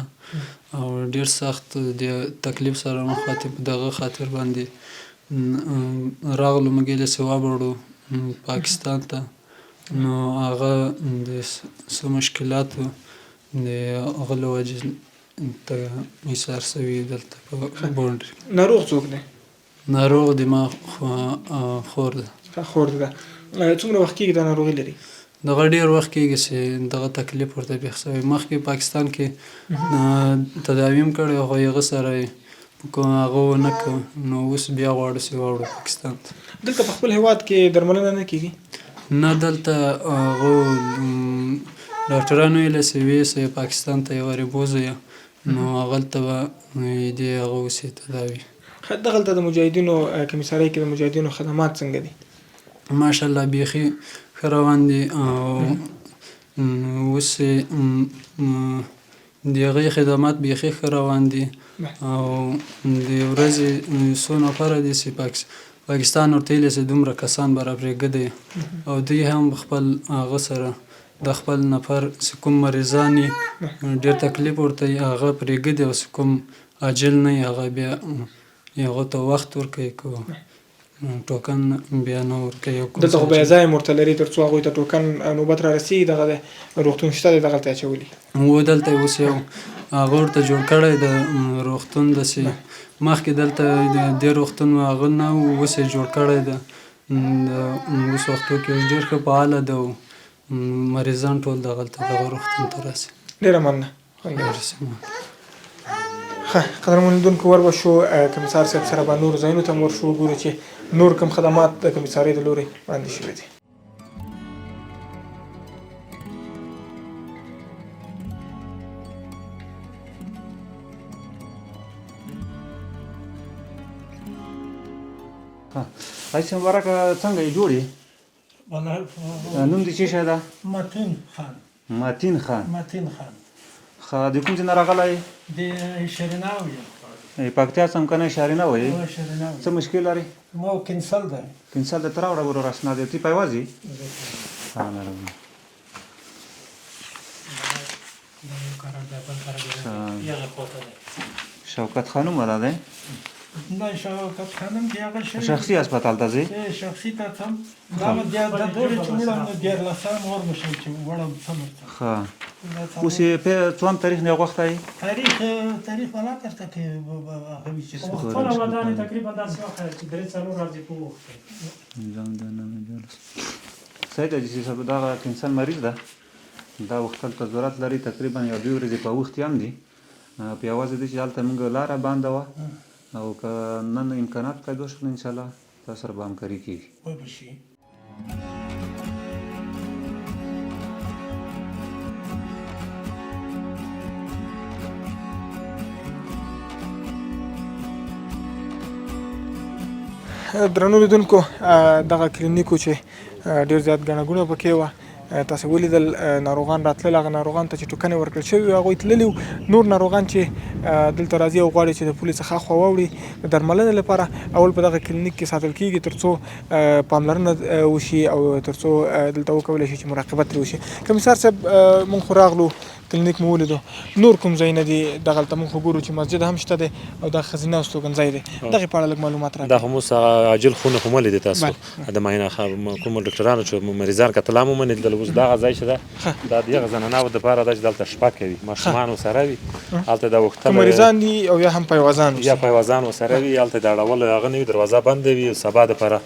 او ډېر سخت د تکلیف سره مخاطب دغه خاطر باندې راغلو موږ یې داسې وابړو پاکستان ته نو هغه د څه مشکلاتو د هغه له وجې ته ایسار سوي دلته په بونډري ناروغ څوک دی ناروغ د ما خور ده خور ده څومره وخت کېږي دا ناروغي لري دغه ډېر وخت کېږي چې دغه تکلیف ورته پېښ شوی مخکې پاکستان کې تداوي هم کړی خو هغه سره هغه ونه کړ نو اوس بیا غواړو چې واوړو پاکستان ته دلته په خپل هېواد کې درملنه نه کېږي نه دلته هغه ډاکټرانو ویله چې ویسه پاکستان ته یې ورې بوځئ نو هغلته به دې هغه اوسې تداوي دغلته د مجاهدینو کمیسارۍ کې د مجاهدینو خدمات څنګه دي ماشاءالله بیخي ښه روان دي او اوس د هغې خدمات بیخي ښه روان دي او د ورځې څو نفره دي چې پاکستان ورته ویلې چې دومره کسان به راپرېږدی او دوی هم خپل هغه سره د خپل نفر چې کوم مریضان یې ډېر تکلیف ورته هغه پرېږدي او چې کوم عاجل نه یې هغه بیا هغه ته وخت ورکوي که ټوکن بیا نه ورکوي دلته خو بیا ځای هم ورته لري تر څو هغوی ته ټوکن نوبت را رسېږي دغه د روغتون شته دی دغلته اچولي و دلته اوس یو هغه ورته جوړ کړی د روغتون داسې مخکې دلته د روغتون هغه نه و اوس یې جوړ کړی ده اوس وختو کې اوس ډېر ښه فعاله ده او مریضان ټول دغلته دغه روغتون ته راسي ډېره مننه ښه قدرمنو لیدونکو ور به شو کمیسار صاحب سره به نورو ځایونو ته هم ورشو وګورو چې نور کوم خدمات د کمیسارۍ د لورې وړاندې شوي دي حاجي مبارکه څنګه یې جوړې نوم دې څه شی ده متین خان متین خان ښه د کوم ځای نه راغلی د شریناو یم پکتیا څمکنه شرینه وایي شریناو څه مشکل لري ما کنسل ده کنسل ده ته راوړه ورور اسناد یې تی پیوازي شوکت خانم ولا ده نه شوکت خانم کې هغه شوی شخصي هسپتال ته ځئ شخصي ته ځم دا به بیا د دوړې چې وړم نو 14 اور بشم چې وړم څومره ښه اوس یې څوم تاریخ نه غوښتی تاریخ ولا درته کې هغه چې خپله ودانې تقریبا داسې وخت چې 3-4 ورځې په وخت سید چې سبا دغه کینسر مریض ده دا وختل ته ضرورت لري تقریبا یو 2 ورځې په وخت هم دي په یوازې دې چې هلته موږ لاره بنده وه او که نن امکانات پیدا شول انشاءالله تاسو سره به همکاري کېږي درنو لیدونکو دغه کلینیکو چې ډېر زیات ګڼه ګوڼه پکې وه تاسو ولیدل ناروغان راتلل هغه ناروغان ته چې ټوکنې ورکړل شوي وي هغوی تللي وو نور ناروغان چې دلته راځي او غواړي چې د پولې څخه خوا واوړي د درملنې لپاره اول په دغه کلینیک کې ساتل کېږي تر څو پاملرنه وشي او تر څو دلته وکولی شي چې مراقبت ترې وشي کمیسار صاحب موږ خو راغلو کلینیک مو ولیدو نور کوم ځایونه دي دغلته موږ خو ګورو چې مسجد هم شته دی او دا ښځینه استوګنځی دی دغې په اړه لږ معلومات راکړئ دا خو موږ عاجل خونه خو مه لیدې تاسو د معاینه کومو ډاکټرانو چې مریضان کتل هم ومه لیدل اوس دغه ځای چې ده دا د هغه زناناو دپاره ده چې دلته شپه کوي ماشومان ورسره وي هلته د وختل مریضان دي او یا هم پیوازان یا پیوازان ورسره وي هلته د اړولو هغه نه وي دروازه بنده وي سبا دپاره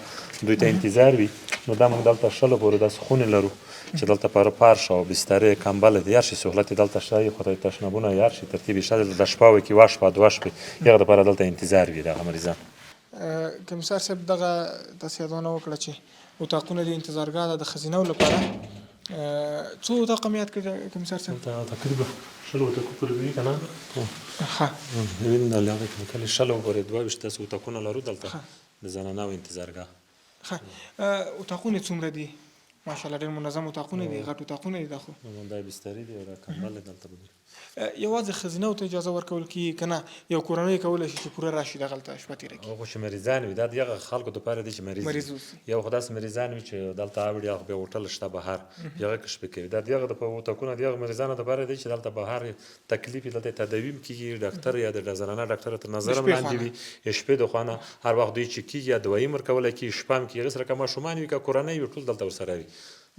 دوی ته انتظار وي نو دا موږ دلته 10 پورې داسې خونې لرو چې دلته پر پارش او بسترې کمبل د هر شي سهولت دلته شته خو ته تشنبونه هر شي ترتیب شته د شپه وي کې واش په دوش په یغه لپاره دلته انتظار وي د مریضان کمیسار صاحب دغه تاسو یادونه وکړه چې اتاقونه د انتظارګاه د خزینو لپاره څو اتاقه مې یاد کړی کمیسار صاحب تقریبا 10 اتاقونه پورې وي که نه ښه وینم د هغې کې کلي 10 پورې 22 اتاقونه لرو دلته د زنانو انتظارګاه ښه اتاقونه څومره دي ماشاءالله ډېر منظم اتاقونه دي غټ اتاقونه دي دا خو دا بسترې دي او دا کمبل دلته به یوازې ښځینهو ته اجازه ورکول کېږي که نه یو کورنۍ کولی شي چې پوره راشي دغلته شپه تېره کړي هغو چې مریضان وي دا د هغه خلکو دپاره دي چې مریض یو خو داسې مریضان وي چې دلته اوړي هغه بیا هوټل شته بهر هغه کې شپې کوي دا د هغه اتاقونه د هغه مریضانو دپاره دي چې دلته بهر تکلیف یې دلته تداوي هم کېږي ډاکټر یا د زنانه ډاکټر تر نظر هم لاندې وي یا شپې د خوا نه هر وخت دوی چې کېږي یا دوایي هم ورکولی کېږي شپه هم کېږي هغې سره که ماشومان وي که کورنۍ وي ټول دلته ورسره وي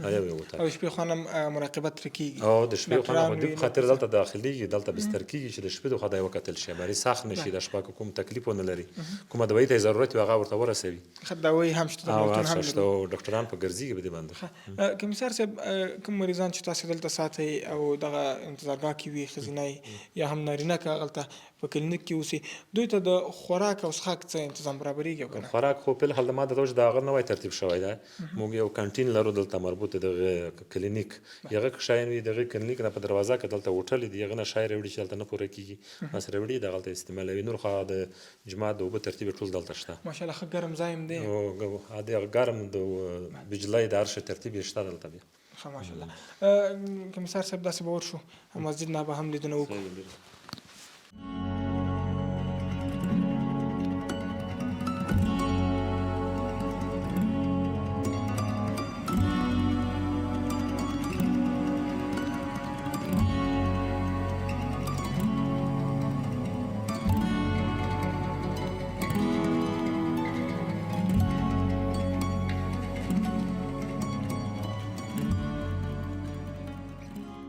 او شپې خوا نه مراقبت ترې کېږي او د شپې خوا نه د خاطر دلته داخلېږي دلته بستر کېږي چې د شپې د خوا دا یې وکتل شي مریض سخت نه شي د شپه که کوم تکلیف ونه لري کومه دوایي ته یې ضرورت وي هغه ورته ورسوي دوایي هم شته او هر څه شته او ډاکټران په ګرځېږي په دې باندې کمیسار صاحب کوم مریضان چې تاسو دلته ساتئ او دغه انتظارګاه کې وي ښځینه یا هم نارینه که هغلته په کلینیک کې اوسي دوی ته د خوراک او څښاک څه تنظیم برابرېږي او که نه خوراک خو فلحال د ما د روز د هغه نوی ترتیب شوی دی موږ یو کانټین لرو دلته مربوط دغه کلینیک هغه که شیان وي دغه کلینیک نه په دروازه کې دلته هوټل دي هغه نه شی راوړي چې دلته نه پوره کېږي بس راوړي دغلته استعمالوي نور خو د جماعت د اوبه ترتیب ټول دلته شته ماشاءالله ښه ګرم ځای هم دی او هغه ګرم د بجلۍ د هر شي ترتیب یې شته دلته بیا ښه ماشاءالله کمیسار صاحب داسې به ورشو مسجد نه به هم لیدنه وکړو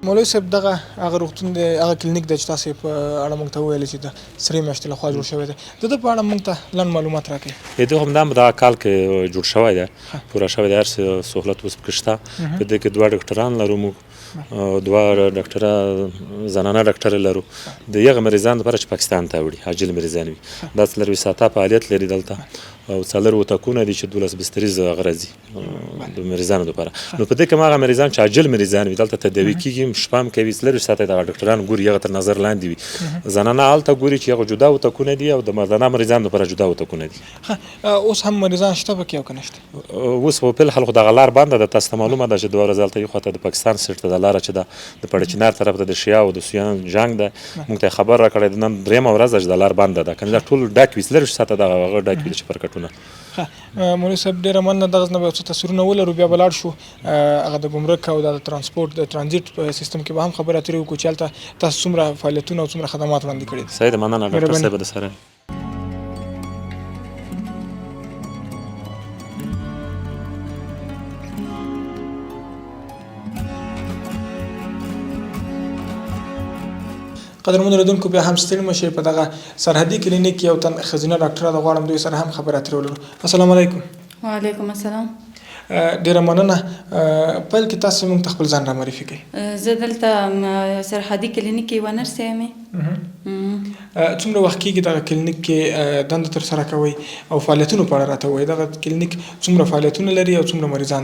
مولوي صاحب دغه هغه روغتون دی هغه کلینیک دی چې تاسو په اړه موږ ته وویل چې د سرې میاشتې لخوا جوړ شوی دی د ده په اړه موږ ته لنډ معلومات راکړئ د همدا دغه کال کې جوړ شوی دی پوره شوی دی هر څه سهولت اوس پکې شته په دې کې 2 ډاکټران لرو موږ 2 ډاکټره زنانه ډاکټر لرو د هغه مریضانو لپاره چې پاکستان ته وړي عاجل مریضان وي دا څلروي ساعته فعالیت لري دلته او 4 اتاقونه دي چې 12 بسترې هغه راځي د مریضانو لپاره نو په دې کې هغه مریضان چې عاجل مریضان وي دلته تداوي کېږي شپه هم کوي 4 ساعته د ډاکټران ګوري هغه تر نظر لاندې وي زنانه هلته ګوري چې هغه جدا اتاقونه دي او د مردانه مریضانو لپاره جدا اتاقونه دي اوس هم مریضان شته پکې او که نه شته اوس په فلحال خو دغه لار بنده ده تاسو ته معلومه ده چې 2 ورځې هلته یو خواته د پاکستان سیټ ته د لاره چې ده د پړچینار طرف ته د شیا او د سویان جنګ ده موږ ته خبر راکړی د نن 3 ورځ چې د لار بنده ده کنه ټول ډک وي 4 ساعته دغه ډک وي چې پرکټونه مولوي صاحب ډېره مننه دغه نه به یو څه تصویرونه ولرو بیا به لاړ شو هغه د ګمرک او د ترانسپورټ د ترانزیټ په سیستم کې به هم خبرې اترې وکړو چې هلته تاسو څومره فعالیتونه او څومره خدمات وړاندې کړي دي صحیح ده مننه ډاکټر صاحب د سره قدرمنو لیدونکو بیا هم ستړي مه شئ په دغه سرحدي کلینیک یو تن ښځینه ډاکټره ده غواړم دوی سره هم خبرې اترې ولرو. السلام علیکم. وعلیکم السلام. ډیره مننه. پیل کې تاسو موږ ته خپل ځان را معرفي کړئ. زه دلته سرحدي کلینیک کې یوه نرس یم. څومره وخت کېږي دغه کلینیک کې دنده ترسره کوئ او فعالیتونو په اړه راته ووایئ. دغه کلینیک څومره فعالیتونه لري او څومره مریضان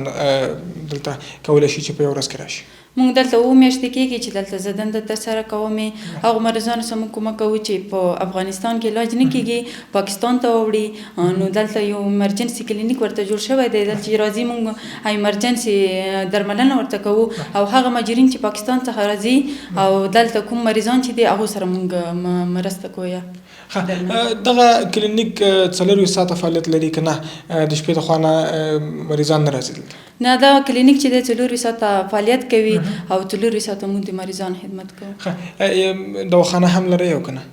دلته کولی شي چې په یوه ورځ کې راشي؟ موږ دلته 7 میاشتې کېږي چې دلته زه دنده ترسره کوم. هغو مریضانو سره موږ کومک کوو چې په افغانستان کې علاج نه کېږي، پاکستان ته واوړي. نو دلته یو ایمرجنسي کلینیک ورته جوړ شوی دی. دلته چې راځي موږ ایمرجنسي درملنه ورته کوو او هغه مجرین چې پاکستان څخه راځي او دلته کوم مریضان چې دي هغو سره موږ مرسته کوو. دغه کلینیک 24 ساعته فعالیت لري که نه د شپې د خوا نه مریضان نه راځي دلته؟ نه، دا کلینیک چې دی 24 ساعته فعالیت کوي او 24 ساعته موږ د مریضانو خدمت کوو. دواخانه هم لرئ او که نه؟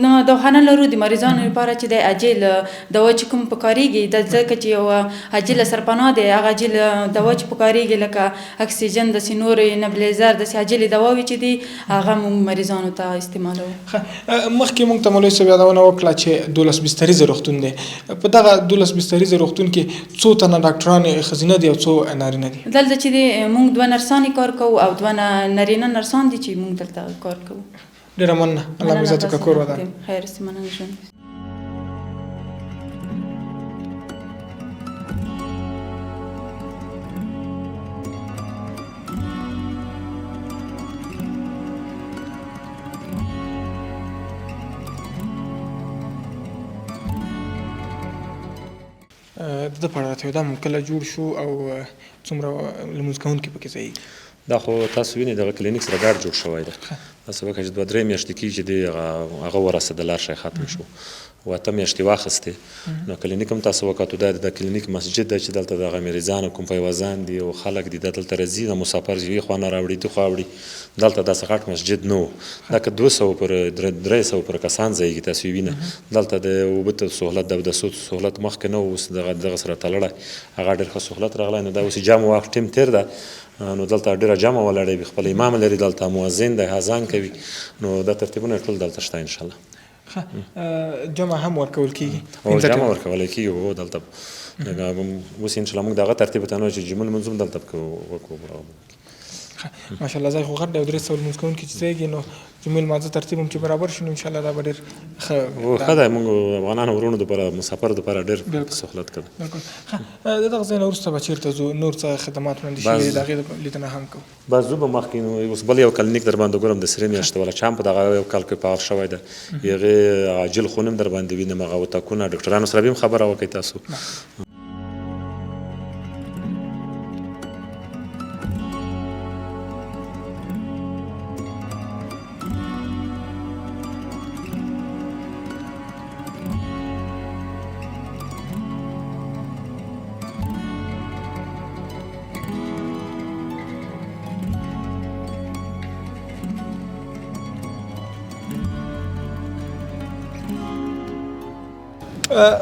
نو دواخانه لرو د مریضانو لپاره چې د عاجل دوا چې کوم پکارېږي د ځکه چې یو عاجله سرپناه دی، هغه عاجل دوا چې پکارېږي لکه اکسیجن، داسې نورې نبلیزر، داسې عاجلې دواوې چې دي هغه موږ مریضانو ته استعمالوو. مخکې موږ ته مولوي صاحب یادونه وکړه چې 12 بستریز روغتون دی. په دغه 12 بستریز روغتون کې څو تنه ډاکټران ښځینه دي او څو نارینه دي؟ دلته چې دی موږ 2 نرسانې کار کوو او 2 نارینه نرسان دي چې موږ دلته کار کوو. ډیره مننه. الله مو عزت وکړي. کور ودان. خیر سي. مننه. ژوند. د په اړه راته دا کله جوړ شو او څومره لمونځ کوونکي پکې ځایږي؟ دا خو تاسو وینئ دغه کلینیک سره ګډ جوړ شوی دی. داسې وکړه چې 2-3 میاشتې کېږي چې دی هغه ورسېده، لار شی ختم شو. 8 میاشتې واخیستې. نو کلینیک هم تاسو وکتو دا د کلینیک مسجد دی چې دلته دغه مریضانو کوم پیوزان دي او خلک دي دلته راځي، د مسافر یوې خوا نه راوړي دې خوا وړي. دلته داسې غټ مسجد نه و. دا که 200 پر 300 پر کسان ځایږي تاسو وینئ. دلته د اوبه ته سهولت د اودسو سهولت مخکې نه و، اوس دغه سره تړلی هغه ډېر ښه سهولت راغلی. نو دا اوس جام وخت ټیم تېر ده نو دلته ډېره جمع ولاړې وي. خپل امام لري دلته، مؤذن دی، اذان کوي. نو دا ترتیبونه ټول دلته شته انشاءالله. جمع هم ورکول کېږي؟ او جمع ورکولی کېږي. هو دلته اوس انشاءالله موږ دغه ترتیب ته نه چې جمعه لمونځ هم دلته وکړو. ماشاءالله ځای خو غټ دی او 300 لمونځ کوونکي چې ځایږي نو جمعې لمانځه ترتیب هم چې برابر شي نو انشاءالله دا به ډېر ښه دی. موږ افغانانو ورونو دپاره مسافرو دپاره ډېر سهولت کوي. بالکل. د دغه ځای نه وروسته به چېرته ځو؟ نور څه خدمات وړاندې شوي دي د هغې لیدنه هم کوو؟ بس زه به مخکې نو اوس بل یو کلینیک در باندې ګورم د سرې میاشتې والا چې هم په دغه یو کال کې پاغ شوی دی. هغې عاجل خون هم در باندې وینم، هغه وتکونه ډاکټرانو سره به هم خبره وکړئ تاسو.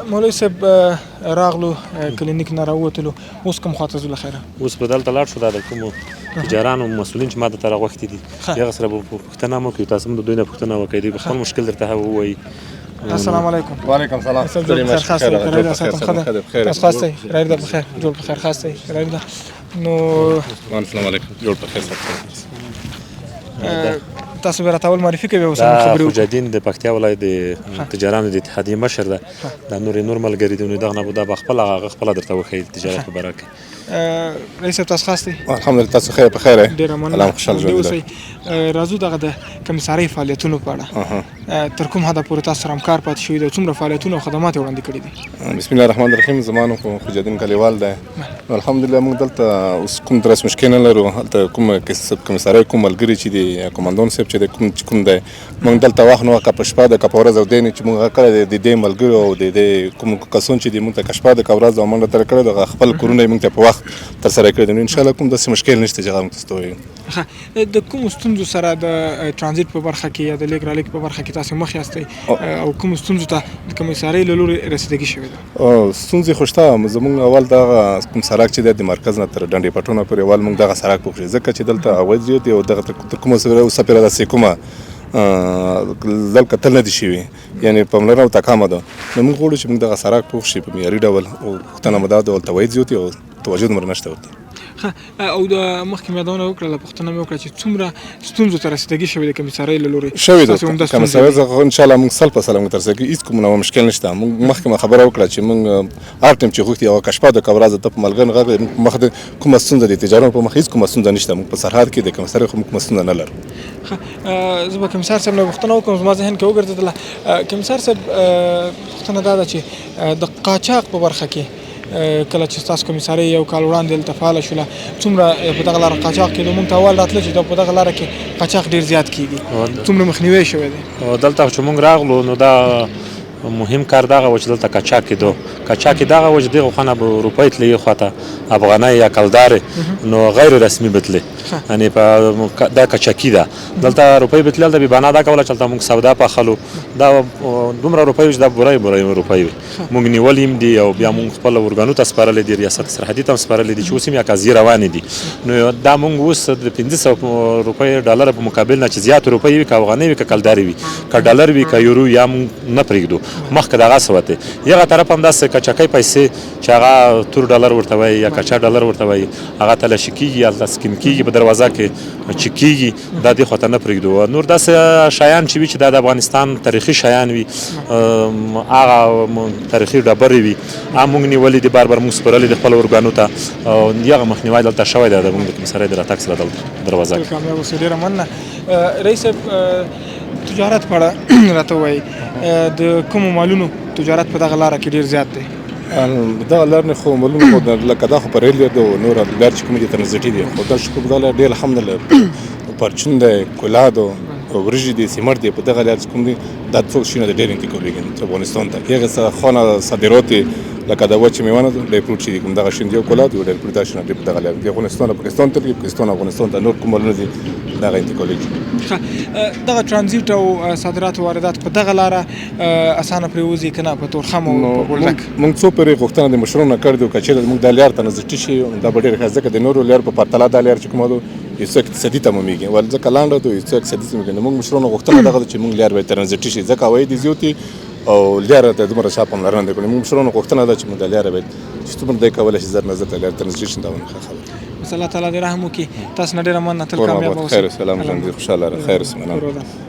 مولوي صاحب راغلو کلینیک نه راووتلو، اوس کوم خواته ځو له خیره؟ اوس به دلته لاړ شو. دا د کومو تجارانو مسؤلین چې ما دلته راغوښتي دي هغه سره به پوښتنه هم وکړو. تاسو هم د دوی نه پوښتنه وکړئ، دوی به خپل مشکل درته ووایي. السلام علیکم. وعلیکم سلام. بخیر خاص بخیر خاص راید بخیر جوړ بخیر خاص راید نو السلام علیکم جوړ بخیر. تاسو به راته اول معرفي کوئ اوس خبرې وکړو. دا خوجالدین د پکتیا ولایت د تجارانو د اتحادیې مشر ده. دا نور ملګري دي نو دغه نه به به خپله درته وښیي د تجارت په باره کې. رئیس صاحب تاسو خاص دی؟ الحمدلله تاسو خیر په خیر یې؟ ډېره مننه. راځو دغه د کمیسارۍ فعالیتونو په اړه تر کوم حده پورې تاسو سره همکار پاتې شوي دي او څومره فعالیتونه او خدمات یې وړاندې کړي دي؟ بسم الله الرحمن الرحیم. زما نوم خوجالدین کلیوال دی. الحمدلله موږ دلته اوس کوم درس مشکل نه لرو. هلته کوم کمیسارۍ کوم ملګري چې دي کماندون صاحب چې دی کوم دی موږ دلته وخت نه که په شپه ده که په ورځ او دی نه چې موږ کله د دې ملګرو او د دې کوم کسان چې دي موږ ته که شپه ده که ورځ ده موږ ته کړی دغه خپل کورونه یې موږ ته په وخت ترسره کړي دي. نو انشاءالله کوم داسې مشکل نشته چې هغه موږ ته ووایو. د کومو ستونزو سره د ترانزیت په برخه کې یا د لیږد رالېږد په برخه کې تاسې مخ یاستئ او کومو ستونزو ته د کمیسارۍ له لورې رسیدګي شوې ده؟ ستونزې خو شته. زموږ اول دغه کوم سړک چې دی د مرکز نه تر ډنډې پټونه پورې اول موږ دغه سړک پوښي ځکه چې دلته عواید زیات دي او دغه تر کومه سپېره داسې کومه دل کتل نه دي شوي یعنې پاملرنه ورته کمه ده نو موږ غواړو چې موږ دغه سړک پوخ شي په معیاري ډول او پوښتنه مو دا ډول تواید زیات او توجه دومره نشته ورته او د مخکې مې یادونه وکړله پوښتنه مې وکړه چې څومره ستونزو ته رسیدګي شوې ده کمیسارۍ له لورې شوې ده کمیسارۍ څخه انشاءالله موږ سل په سل موږ ته رسیږي هېڅ کوم نوع مشکل نشته موږ مخکې مو خبره وکړه چې موږ هر ټایم چې غوښتي یوه کشپه د که ورځ ته په ملګرو غږ مخ د کومه ستونزه د تجارت په مخ هېڅ کومه ستونزه نشته موږ په سرحد کې د کمیسارۍ خو موږ کومه ستونزه نه لرو زه به کمیسار صاحب نه پوښتنه وکړم زما ذهن کې وګرځېدله کمیسار صاحب پوښتنه دا ده چې د قاچاق په برخه کې کله چې ستاسو کمیسارۍ یو کال وړاندې دلته فعاله شوله څومره په دغه لاره قاچاق کېدو موږ ته اول راتله چې په دغه لاره کې قاچاق ډېر زیات کېږي څومره مخنیوی شوی دی دلته چې موږ راغلو نو دا مهم کار دغه و چې دلته قاچاق کېدو قاچاق یې دغه و چې دغه خوا نه به روپۍ تلې یو خوا ته افغانۍ یا کلدارې نو غیر رسمي به تلې یعنې دا قاچاقي ده دلته روپۍ به تلې هلته بېبانا دا کوله چې هلته موږ سودا پخلو دا دومره روپۍ وي چې دا بورۍ روپۍ وي موږ نیولې هم دي او بیا موږ خپله ارګانو ته سپارلې دي ریاست سرحدي ته هم سپارلې دي چې اوس هم یا قضیې روانې دي نو دا موږ اوس د 500 روپۍ ډالر په مقابل نه چې زیات روپۍ وي که افغانۍ وي که کلدارې وي که ډالر وي که یورو یا موږ نه پرېږدو مخکې دغه څه وته یغه طرف هم داسې کچکۍ پیسې چې هغه تور ډالر ورته وایي یا کچا ډالر ورته وایي هغه تلاشي کېږي هلته سکین کېږي په دروازه کې چې کېږي دا دې خوا ته نه پرېږدو نور داسې شیان چې وي چې دا د افغانستان تاریخي شیان وي هغه تاریخي ډبرې وي هغه موږ نیولي دي بار بار موږ سپارلي دي خپلو ارګانو ته او یغه مخنیوی دلته شوی دی د موږ د کمیسارۍ د راتګ سره دلته دروازه کې کامیاب اوسئ ډېره مننه رئیس صاحب تجارت په اړه راته ووایي د کومو مالونو تجارت په دغه لاره کې ډېر زیات دی دغه لار نه خو مالونه خو لکه دا خو په ریل دی او نور لار چې کومې دي ترانزیټي دي خو دا شکر خدای ډېر الحمدلله پرچون دی کولادو ورجې دي سیمټ دی په دغه لار چې کوم دي دا څو شیونه ډېر انتقالېږي افغانستان ته هغه څه خونه صادرات لکه د وچې میوه ډرای فروټ چې کوم دغه شین دی کولاد او ډرای فروټ دا شین دی په دغه لار د افغانستان او پاکستان ته پاکستان افغانستان ته نور کوم مالونه دي دغه انتقالېږي دغه ترانزیت او صادرات او واردات په دغه لاره اسانه پرېوځي که نه په تورخم او په بولدک موږ څو پرې غوښتنه د مشرانو کړې ده که چېرې موږ دا لار ترانزیټي شي دا به ډېره ښه ځکه د نورو لار په پرتله دا لار چې کومه ده یو څه اقتصادي تمامېږي ول ځکه لانډه ده یو څه اقتصادي تمامېږي نو موږ مشرانو غوښتنه دغه ده چې موږ لار باید ترانزیټي شي ځکه عواید یې زیات دي او لاره ته دومره ښه پاملرنه نه کوي موږ مشرانو غوښتنه ده چې موږ دا لاره باید چې څومره دی کولی شي زر نه زر ته لار ترانزیټ شي دا ونه ښه خبره بس الله تعالی دې رحم وکړي تاسو نه ډېره مننه تل کامیابه اوسئ خیر سلام ژوند دې خوشحاله خیر اوسئ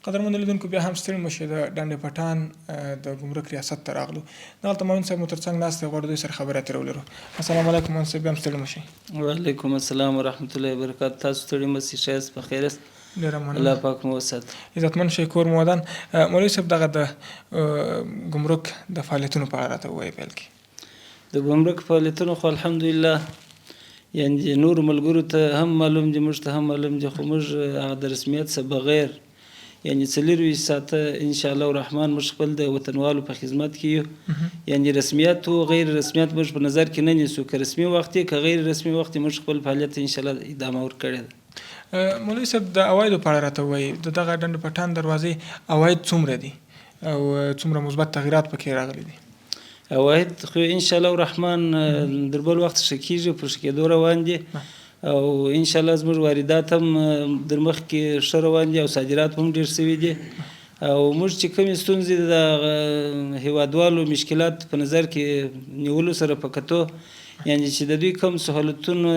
قدرمن لیدونکو بیا هم ستړي مه شئ د ډنډ پټان د ګمرک ریاست ته راغلو دلته معاون صاحب مو تر څنګ ناست دی غواړو دوی سره خبرې اترې ولرو السلام علیکم معاون صاحب بیا هم ستړي مه شئ وعلیکم السلام ورحمت الله وبرکاتو تاسو ستړي مه شئ ښه یاست په خیر یاست ډېره مننه الله پاک مو وساتي عزتمن شئ کور مو ودان مولوي صاحب دغه د ګمرک د فعالیتونو په اړه راته ووایئ پیل کې د ګمرک فعالیتونو خو الحمدلله یعنې نورو ملګرو ته هم معلوم دي موږ ته هم معلوم دي خو موږ هغه د رسمیت څخه بغیر یعنې 24 ساعته انشاءالله الرحمن موږ خپل د وطنوالو په خدمت کې یو یعنې رسمیت او غیر رسمیت موږ په نظر کې نه نیسو که رسمي وخت که غیر رسمي وخت موږ خپل فعالیت انشاءالله ادامه ورکړې ده مولوي صاحب د عوایدو په اړه راته ووایي د دغه ډنډ پټان دروازې عواید څومره دي او څومره مثبت تغیرات پکې راغلي دي عواید خو انشاءالله الرحمن در بل وخت ښه کېږي پر ښه کېدو روان دي او انشاءالله زموږ واردات هم در مخکې ښه روان دي او صادرات هم ډېر شوي دي او موږ چې کومې ستونزې د هیوادوالو مشکلات په نظر کې نیولو سره په کتو یعنې چې د دوی کوم سهولتونه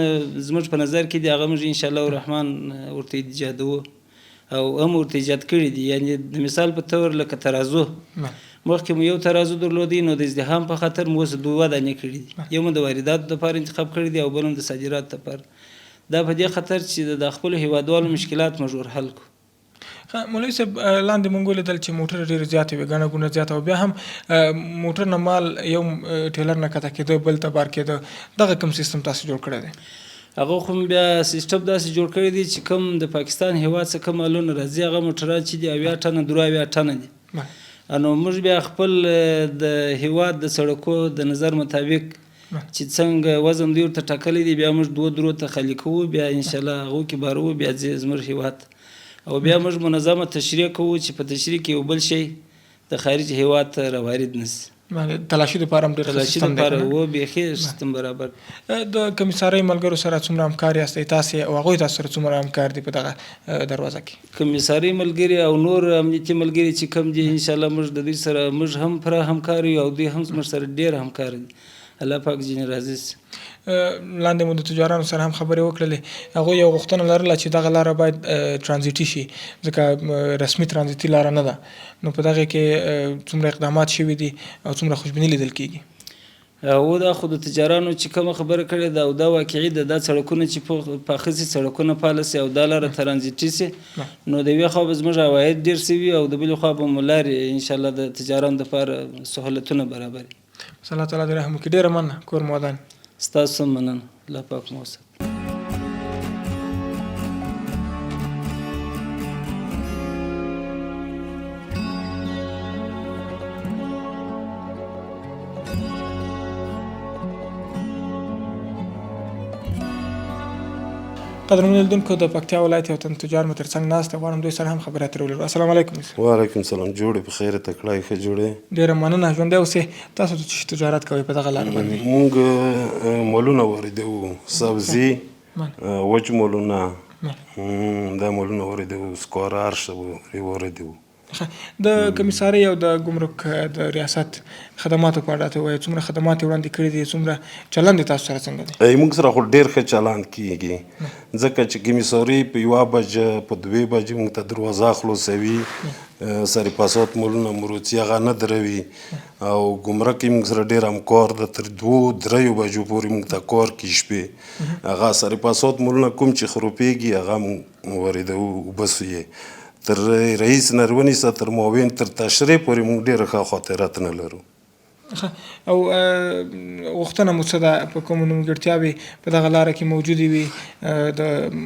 زموږ په نظر کې دي هغه موږ انشاءالله الرحمن ورته ایجادوو او هم ورته ایجاد کړي دي یعنې د مثال په طور لکه ترازو مخکې مو یو ترازو درلودی نو د ازدحام په خاطر مو اوس 2 دانې کړي دي یو مو د وارداتو دپاره انتخاب کړي دي او بل هم د صادراتو دپاره دا په دې خاطر چې د خپلو هیوادوالو مشکلات موږ ورحل کړو مولوي صاحب لاندې موږ ولیدل چې موټر ډېرې زیاتې وې ګڼه ګوڼه زیاته او بیا هم موټر نه مال یو ټیلر نه کته کېده بل ته بار کېده دغه کوم سیستم تاسو جوړ کړی دی هغه خو بیا سیستم داسې جوړ کړی دی چې کوم د پاکستان هیواد څخه کوم مالونه راځي هغه موټران چې دي 80 ټنه 83 ټنه دي نو موږ بیا خپل د هیواد د سړکو د نظر مطابق چې څنګه وزن دی ورته ټاکلی دی بیا موږ 2 ته خالي کوو بیا انشاءالله هغو کې بارو بیا ځي زموږ هیواد او بیا موږ منظمه تشریح کوو چې په تشریح کې یو بل شی د خارج هیواد ته راوارد نشي تلاشي دپاره هم ډېر ښه سیستم دی و بیخي سیستم برابر د کمیسارۍ ملګرو سره څومره همکار یاستئ تاسې او هغوی تاسو سره څومره همکار دي په دغه دروازه کې کمیسارۍ ملګري او نور امنیتي ملګري چې کوم دي انشاءالله موږ د دوی سره موږ هم پوره همکار یو او دوی هم موږ سره ډېر همکار دي الله پاک ځینې راضي شي لاندې مو د تجارانو سره هم خبرې وکړلې هغوی یو غوښتنه لرله چې دغه لاره باید ترانزیټي شي ځکه رسمي ترانزیټي لاره نه ده نو په دغې کې څومره اقدامات شوي دي او څومره خوشبیني لیدل کېږي او دا خو د تجارانو چې کومه خبره کړې ده او دا واقعي ده دا سړکونه چې پاخه سي سړکونه پاله سي او دا لاره ترانزیټي سي نو د یوې خوا به زموږ عواید ډېر سوي او د بلې خوا به مو لارې انشاءالله د تجارانو دپاره سهولتونه برابر وي الله تعالی دې رحم وکړي ډېره مننه کور مو ودان ستاسو هم مننه الله پاک مو وساتي قدرمنو لیدونکو د پکتیا ولایت یو تن تجار مو ترڅنګ ناست غواړم دوی سره هم خبرې اترې ولرو السلام علیکم وعلیکم السلام جوړې په خیره تکړه ښه جوړې ډېره مننه ژوندی اوسئ تاسو د څه تجارت کوئ په دغه لاره باندې موږ مالونه واردوو سبزي وچ مالونه دا مالونه واردوو سکاره هر څه واردوو د کمیسارۍ او د ګمرک د ریاست خدماتو په اړه راته ووایه څومره خدمات یې وړاندې کړي دي څومره چلند یې تاسو سره څنګه دی موږ سره خو ډېر ښه چلند کېږي ځکه چې کمیسارۍ په 1 بجه په 2 بجې موږ ته دروازه خلاصوي سرپاسات مالونه مروڅي هغه نه دروي او ګمرک یې موږ سره ډېر همکار ده تر 2-3 بجو پورې موږ ته کار کوي شپې هغه سرپاسات مالونه کوم چې خروپېږي هغه موږ واردوو بس یې تر رئیس نه ونیسه تر معاون تر تشریح پورې موږ ډېره ښه خاطرات نه لرو او غوښتنه مو څه ده په کومو نیمګړتیاوې په دغه لاره کې موجودې وي د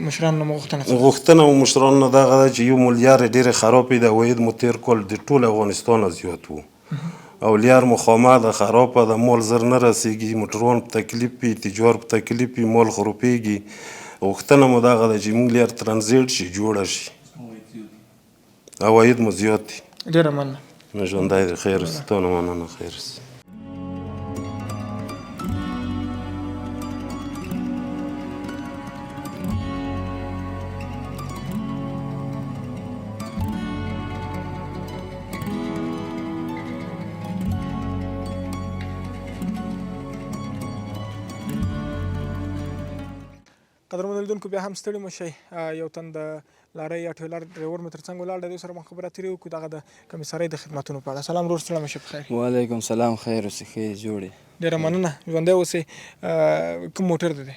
مشرانو نه مو غوښتنه مو مشرانو نه دغه ده چې یو مو لیارې ډېرې خرابې ده عواید مو تېر کال د ټول افغانستان نه زیات وو او لیار مو خامه ده خرابه ده مال زر نه رسېږي موټروان په تکلیف وي تجار په تکلیف وي مال خروپېږي غوښتنه مو دغه ده چې موږ لیار ترانزیټ شي جوړه شي عواید مو زیات دي ډېره مننه ژوندی دی خیر اوسې تا نه مننه خیر اوسې قدرمنو لیدونکو بیا هم ستړي مه شئ یو تن د لارۍ یا ټویلر ډریور مو ترڅنګ ولاړ دی دوی سره مو خبرې اترې وکړو دغه د کمیسارۍ د خدمتونو په اړه سلام ورور ستړی مه شئ په خیر وعلیکم سلام خیر اوسې ښې جوړې ډېره مننه ژوندی اوسئ کوم موټر دی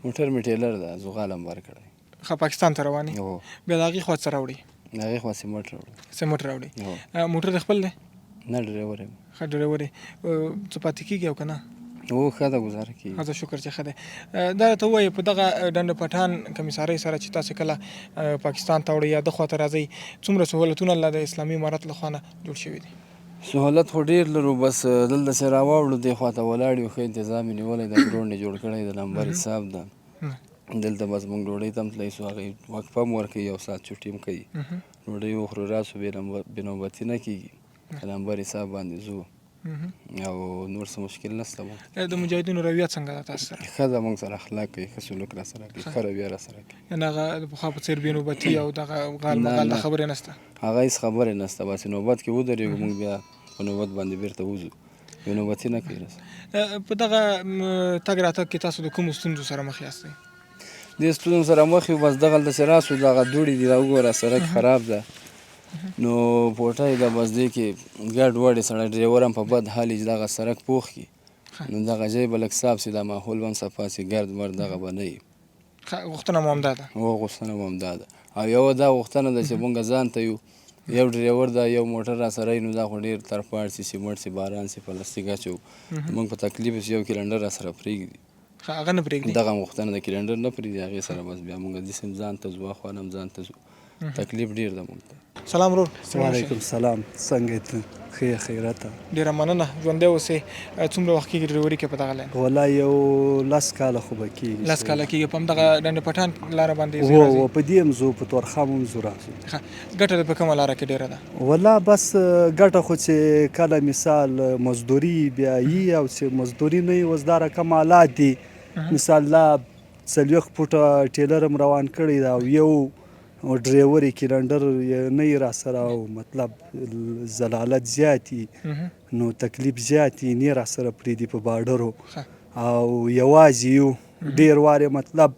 موټر مې ټیلر ده زغال هم ورکړی ښه پاکستان ته روان یې بیا د هغې خوا څه راوړي د هغې خوا سیمټ راوړي سیمټ راوړي موټر د خپل دی نه ډریور یم ښه ډریور یې څه پاتې کېږي او که نه او ښه ده ګزاره کېږي ښه شکر چې ښه دی دا راته ووایې په دغه ډنډ پټان کمیسارۍ سره چې تاسې کله پاکستان ته وړئ یا د خواته راځئ څومره سهولتونه الله د اسلامي امارت له خوا نه جوړ شوي دي سهولت خو ډېر لرو بس دلته چې راواوړو دې خواته ولاړ یو ښه انتظام یې نیولی ده ګراونډ یې جوړ کړی د نمبر حساب ده دلته بس موږ ډوډۍ ته هم تللی سو هغې وقفه هم ورکوي یو ساعت چوټي هم کوي ډوډۍ وخورو راسو بې نوبتي نه کېږي په نمبر حساب باندې ځو او نور څه مشکل نشته د مجاهدینو رویه څنګه ده تاسو سره ښه ده موږ سره اخلاق کوي ښه سلوک را سره کوي ښه رویه را سره کوي یعنې هغه د پخوا په څېر بې نوبتي او دغه غال مغال د خبرې نشته هغه هېڅ خبرې نشته بس نوبت کې ودرېږو موږ بیا په نوبت باندې بیرته وځو بې نوبتي نه کوي په دغه تګ راتګ کې تاسو د کومو ستونزو سره مخ یاستئ دې ستونزو سره مخ یو بس دغلته چې راسو دغه دوړې دي دا وګوره سړک خراب ده نو پوټی ده بس دې کې ګډ وډې سړی ډریور هم په بد حال چې دغه سړک پوخ کړي نو دغه ځای به لږ صاف سي دا ماحول به هم صفا سي ګرد مرد دغه به نه وي غوښتنه مو همدا ده غوښتنه مو همدا ده او یوه دا غوښتنه ده چې مونږ ځان ته یو ډریور ده یو موټر را سره نو دا خو ډېر ترپاړ سي سیمټ سي باران سي پلاستیک اچو مونږ په تکلیف سي یو کلنډر را سره پرېږدي هغه نه پرېږدي دغه غوښتنه د کلینډر نه پرېږدي هغې سره بس بیا موږ داسې هم ځان ته ځو اخوا نه هم ځان ته ځو تکلیف ډېر ده موږ ته سلام ورور وعلیکم سلام څنګه ته ښه خیرته ډېره مننه ژوندی اوسې څومره وخت کېږي ډریوري کې په دغه لاین والله یو 10 کاله خو به کېږي 10 کاله کېږي په همدغه ډنډ پټان لاره باندې و په دې هم ځو په تورخم هم ځو راځو ګټه دې په کومه لاره کې ډېره ده والله بس ګټه خو چې کله مثال مزدوري بیا یي او چې مزدوري نه وي اوس دا رقم حالات دي مثال لا 40 فوټه ټیلر هم روان کړی ده او یو ډریور یې کلنډر نه یې راسره او مطلب ضلالت زیات نو تکلیف زیات یې نه راسره پرېږدي په باډرو او یوازې یو ډېر وارې مطلب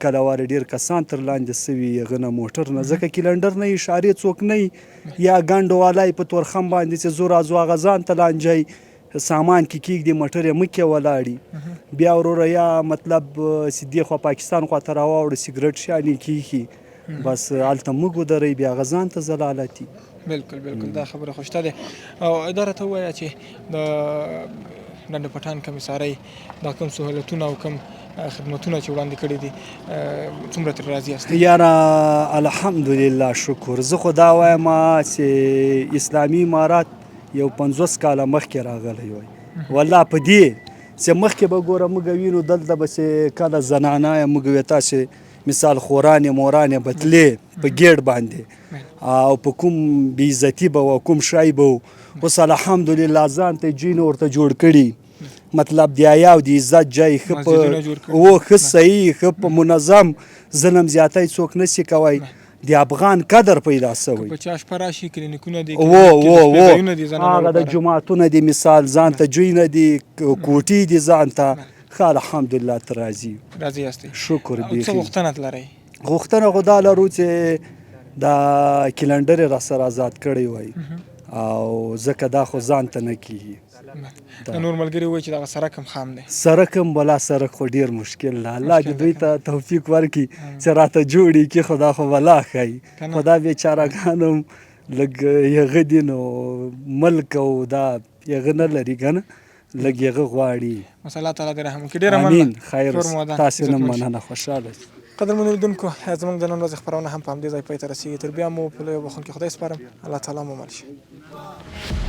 کله وارې ډېر کسان تر لاندې سوي هغه نه موټر نه ځکه کلنډر نه یې اشارې څوک نه یا ګنډ والا یې په تورخم باندې چې زو راځو هغه ځان ته لانجی سامان کې کېږدي موټر یې مخکې ولاړي بیا وروره یا مطلب چې دې خوا پاکستان خواته راواوړو سګرټ شیانې کېښي بس هلته موږ ودروي بیا هغه ځان ته ضلالتي بالکل بالکل دا خبره خو شته ده او دا راته ووایه چې د ډنډ پټان کمیسارۍ دا کوم سهولتونه او کوم خدمتونه چې وړاندې کړي دي څومره ترې راضي یاست یاره الحمدلله شکر زه خو دا وایم چې اسلامي امارات یو 50 کاله مخکې راغلی وای والله په دې چې مخکې به ګوره موږ وینو دلته به چې کله زنانه یې موږ وې تاسې مثال خورانې مورانې به تلې په ګیټ باندې او په کوم بېعزتي به وه کوم شی به و اوس الحمدلله ځان ته جین ورته جوړ کړي مطلب د حیا او د عزت ځای ښه په ښه صحیح ښه په منظم ظلم زیاتی څوک نشي کوی د افغان قدر پیدا سوی په چا شپه راشي کلینیکونه دي هغه د جوماتونه دي مثال ځان ته جوینه دي کوټې دي ځان ته ښه الحمدلله ته راضي یاستئ شکر بیخي څه غوښتنه لرئ غوښتنه خو دا لرو چې دا کلنډر یې راسره آزاد کړی وای او ځکه دا خو ځان ته نه کېږي نور ملګري وایي چې دغه سړک هم خام دی سړک هم بلا سړک خو ډېر مشکل ده الله دې دوی ته توفیق ورکړي چې راته جوړ کړي خو دا خو بلا ښایي خو دا بېچارهګان هم لږ هغه دي نو ملک او دا هغه نه لري که نه لږ هغه غواړي بس الله تعالی دې رحم وکړي ډېره مننه امین خیر تاسې نه مننه خوشحاله قدرمنو لیدونکو زموږ د نن ورځې خپرونه هم په همدې ځای پای ته رسېږي تر بیا مو په لویو بخښونکي خدای سپارم الله تعالی مو مل شي